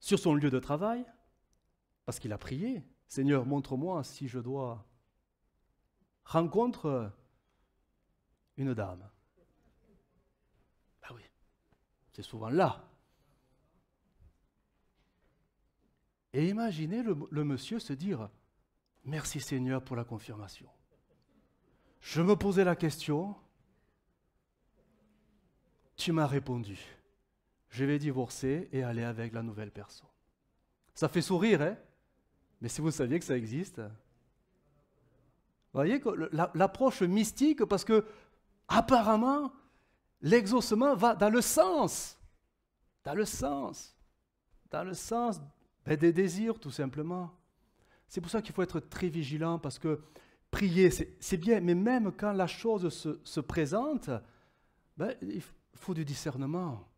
S1: sur son lieu de travail, parce qu'il a prié, Seigneur, montre-moi si je dois, rencontre une dame. Ben oui, c'est souvent là. Et imaginez le monsieur se dire, merci Seigneur pour la confirmation. Je me posais la question, tu m'as répondu. Je vais divorcer et aller avec la nouvelle personne. Ça fait sourire, hein? Mais si vous saviez que ça existe. Vous voyez l'approche mystique, parce que apparemment, l'exaucement va dans le sens des désirs, tout simplement. C'est pour ça qu'il faut être très vigilant, parce que prier, c'est bien, mais même quand la chose se présente, ben, il faut du discernement.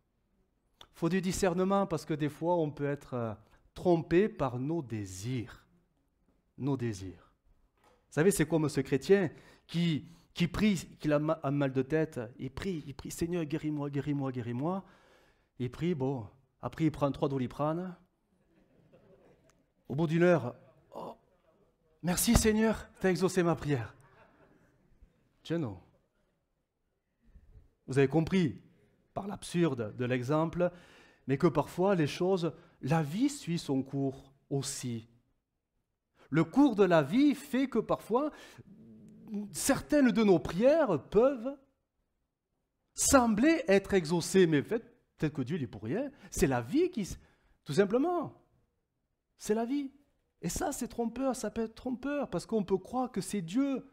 S1: Il faut du discernement, parce que des fois, on peut être trompé par nos désirs. Nos désirs. Vous savez, c'est comme ce chrétien qui prie, qui a un mal de tête, il prie, Seigneur, guéris-moi, guéris-moi, guéris-moi. Il prie, bon, après il prend 3 Doliprane. Au bout d'une heure, oh, merci Seigneur, tu as exaucé ma prière. Tiens non. Vous avez compris, par l'absurde de l'exemple, mais que parfois les choses, la vie suit son cours aussi. Le cours de la vie fait que parfois, certaines de nos prières peuvent sembler être exaucées, mais peut-être que Dieu n'est pour rien. C'est la vie qui... Tout simplement. C'est la vie. Et ça, c'est trompeur, ça peut être trompeur, parce qu'on peut croire que c'est Dieu.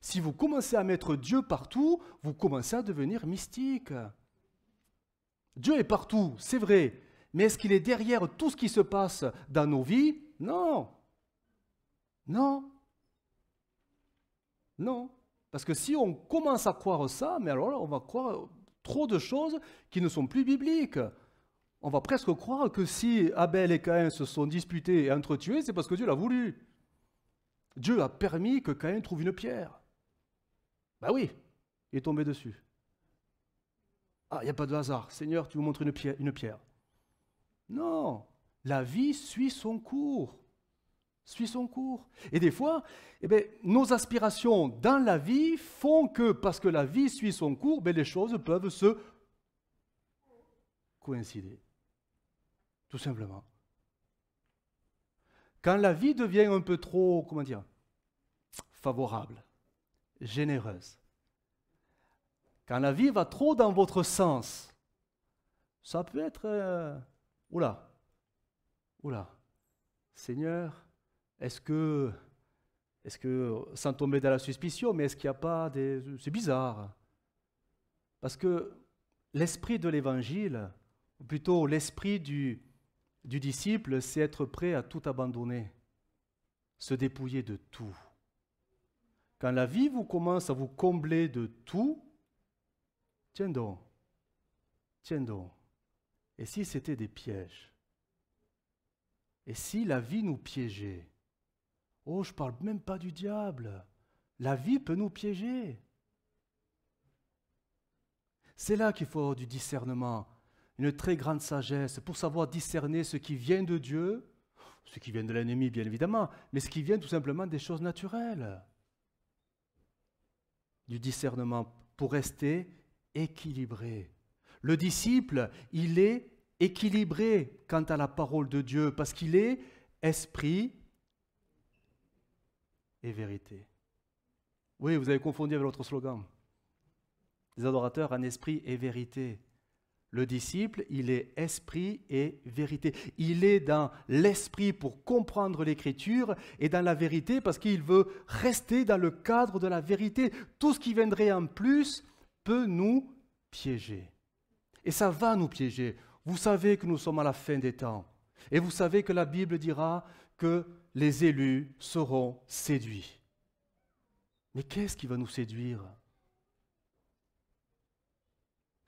S1: Si vous commencez à mettre Dieu partout, vous commencez à devenir mystique. Dieu est partout, c'est vrai, mais est-ce qu'il est derrière tout ce qui se passe dans nos vies? Non. Non. Non. Parce que si on commence à croire ça, mais alors là, on va croire trop de choses qui ne sont plus bibliques. On va presque croire que si Abel et Caïn se sont disputés et entretués, c'est parce que Dieu l'a voulu. Dieu a permis que Caïn trouve une pierre. Ben oui, il est tombé dessus. Ah, il n'y a pas de hasard. Seigneur, tu me montres une pierre. Non, la vie suit son cours. Suit son cours. Et des fois, nos aspirations dans la vie font que, parce que la vie suit son cours, les choses peuvent se coïncider. Tout simplement. Quand la vie devient un peu trop, favorable, généreuse, quand la vie va trop dans votre sens, ça peut être... Oula, Seigneur, est-ce que, sans tomber dans la suspicion, mais est-ce qu'il n'y a pas des... C'est bizarre. Parce que l'esprit de l'évangile, ou plutôt l'esprit du disciple, c'est être prêt à tout abandonner, se dépouiller de tout. Quand la vie vous commence à vous combler de tout, tiens donc. Et si c'était des pièges? Et si la vie nous piégeait? Oh, je ne parle même pas du diable. La vie peut nous piéger. C'est là qu'il faut avoir du discernement, une très grande sagesse pour savoir discerner ce qui vient de Dieu, ce qui vient de l'ennemi bien évidemment, mais ce qui vient tout simplement des choses naturelles. Du discernement pour rester équilibré. Le disciple, il est équilibré quant à la parole de Dieu parce qu'il est esprit et vérité. Oui, vous avez confondu avec l'autre slogan. Les adorateurs en esprit et vérité. Le disciple, il est esprit et vérité. Il est dans l'esprit pour comprendre l'Écriture et dans la vérité parce qu'il veut rester dans le cadre de la vérité. Tout ce qui viendrait en plus peut nous piéger. Et ça va nous piéger. Vous savez que nous sommes à la fin des temps. Et vous savez que la Bible dira que les élus seront séduits. Mais qu'est-ce qui va nous séduire ?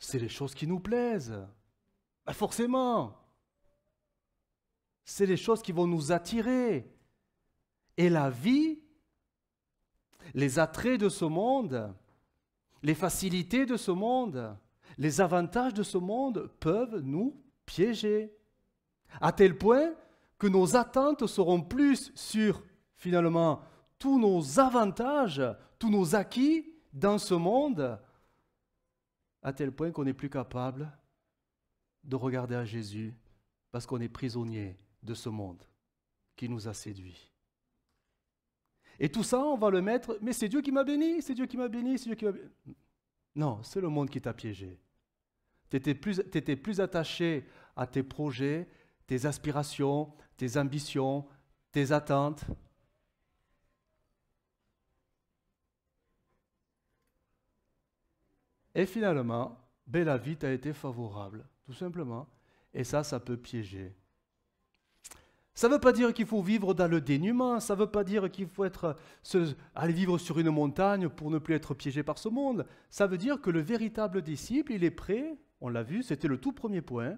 S1: C'est les choses qui nous plaisent. Ben forcément. C'est les choses qui vont nous attirer. Et la vie, les attraits de ce monde, les facilités de ce monde, les avantages de ce monde peuvent nous piéger. À tel point que nos attentes seront plus sur, finalement, tous nos avantages, tous nos acquis dans ce monde, à tel point qu'on n'est plus capable de regarder à Jésus parce qu'on est prisonnier de ce monde qui nous a séduits. Et tout ça, on va le mettre, mais c'est Dieu qui m'a béni, c'est Dieu qui m'a béni, c'est Dieu qui m'a béni. Non, c'est le monde qui t'a piégé. Tu étais plus attaché à tes projets, tes aspirations, tes ambitions, tes attentes. Et finalement, la vie t'a été favorable, tout simplement. Et ça peut piéger. Ça ne veut pas dire qu'il faut vivre dans le dénuement, ça ne veut pas dire qu'il faut aller vivre sur une montagne pour ne plus être piégé par ce monde. Ça veut dire que le véritable disciple, il est prêt, on l'a vu, c'était le tout premier point,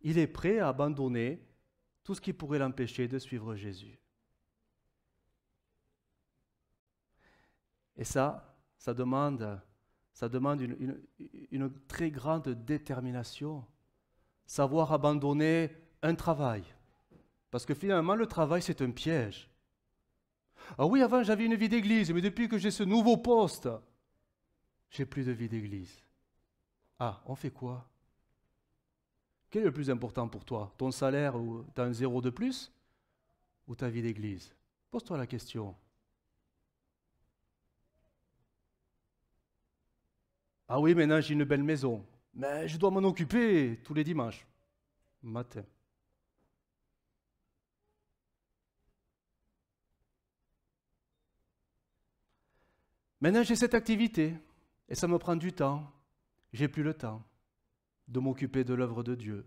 S1: il est prêt à abandonner tout ce qui pourrait l'empêcher de suivre Jésus. Et ça demande une très grande détermination. Savoir abandonner un travail. Parce que finalement, le travail, c'est un piège. Ah oui, avant, j'avais une vie d'église, mais depuis que j'ai ce nouveau poste, j'ai plus de vie d'église. Ah, on fait quoi? Quel est le plus important pour toi? Ton salaire ou tu as un zéro de plus? Ou ta vie d'église? Pose-toi la question. Ah oui, maintenant j'ai une belle maison, mais je dois m'en occuper tous les dimanches matin. Maintenant j'ai cette activité et ça me prend du temps. J'ai plus le temps de m'occuper de l'œuvre de Dieu.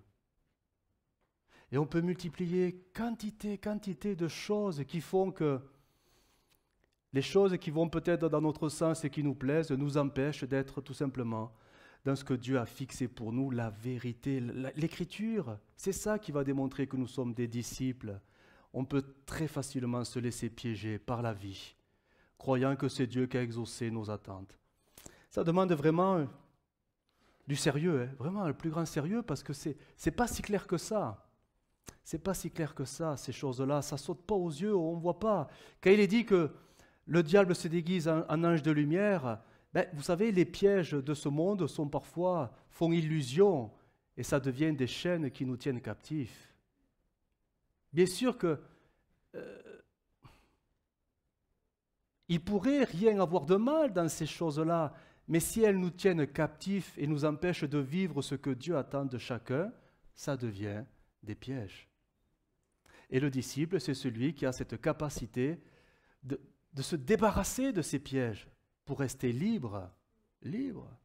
S1: Et on peut multiplier quantité de choses qui font que les choses qui vont peut-être dans notre sens et qui nous plaisent nous empêchent d'être tout simplement dans ce que Dieu a fixé pour nous, la vérité, l'Écriture. C'est ça qui va démontrer que nous sommes des disciples. On peut très facilement se laisser piéger par la vie, croyant que c'est Dieu qui a exaucé nos attentes. Ça demande vraiment du sérieux, hein, vraiment le plus grand sérieux, parce que c'est pas si clair que ça. C'est pas si clair que ça, ces choses-là. Ça saute pas aux yeux, on ne voit pas. Quand il est dit que le diable se déguise en ange de lumière, vous savez, les pièges de ce monde font illusion, et ça devient des chaînes qui nous tiennent captifs. Bien sûr que il pourrait rien avoir de mal dans ces choses-là, mais si elles nous tiennent captifs et nous empêchent de vivre ce que Dieu attend de chacun, ça devient des pièges. Et le disciple, c'est celui qui a cette capacité de se débarrasser de ces pièges pour rester libre. Libre.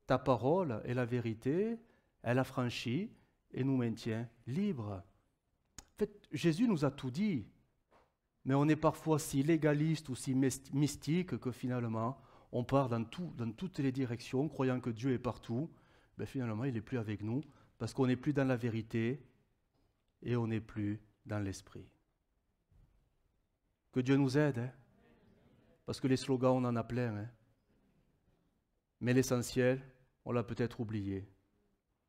S1: Ta parole est la vérité, elle affranchit et nous maintient libres. En fait, Jésus nous a tout dit, mais on est parfois si légaliste ou si mystique que finalement, on part dans toutes les directions, croyant que Dieu est partout. Finalement, il n'est plus avec nous, parce qu'on n'est plus dans la vérité et on n'est plus dans l'esprit. Que Dieu nous aide, hein? Parce que les slogans, on en a plein. Hein? Mais l'essentiel, on l'a peut-être oublié.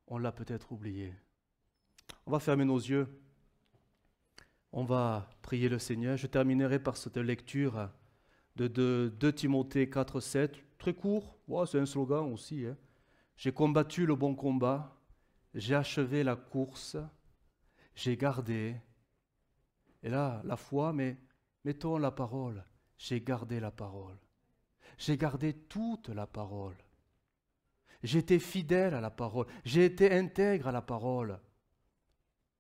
S1: On l'a peut-être oublié. On va fermer nos yeux. On va prier le Seigneur. Je terminerai par cette lecture de 2 Timothée 4, 7. Très court, c'est un slogan aussi. Hein? J'ai combattu le bon combat, j'ai achevé la course, j'ai gardé. Et là, la foi, mais mettons la parole. j'ai gardé la parole. J'ai gardé toute la parole. J'ai été fidèle à la parole. J'ai été intègre à la parole.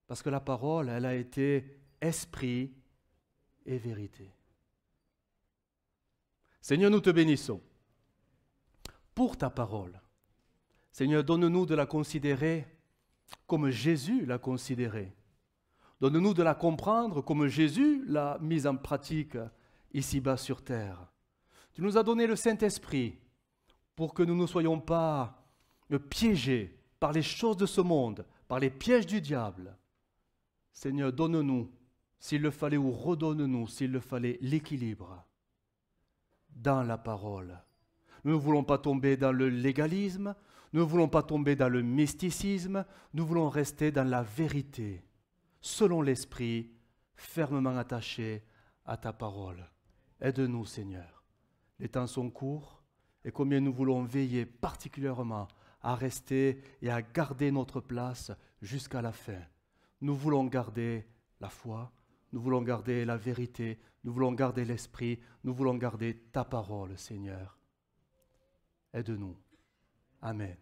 S1: Parce que la parole, elle a été esprit et vérité. Seigneur, nous te bénissons pour ta parole. Seigneur, donne-nous de la considérer comme Jésus l'a considérée. Donne-nous de la comprendre comme Jésus l'a mise en pratique ici-bas sur terre. Tu nous as donné le Saint-Esprit pour que nous ne soyons pas piégés par les choses de ce monde, par les pièges du diable. Seigneur, donne-nous, s'il le fallait, ou redonne-nous, s'il le fallait, l'équilibre dans la parole. Nous ne voulons pas tomber dans le légalisme, nous ne voulons pas tomber dans le mysticisme, nous voulons rester dans la vérité, selon l'Esprit, fermement attachés à ta parole. Aide-nous, Seigneur. Les temps sont courts et combien nous voulons veiller particulièrement à rester et à garder notre place jusqu'à la fin. Nous voulons garder la foi, nous voulons garder la vérité, nous voulons garder l'Esprit, nous voulons garder ta parole, Seigneur. Aide-nous. Amen.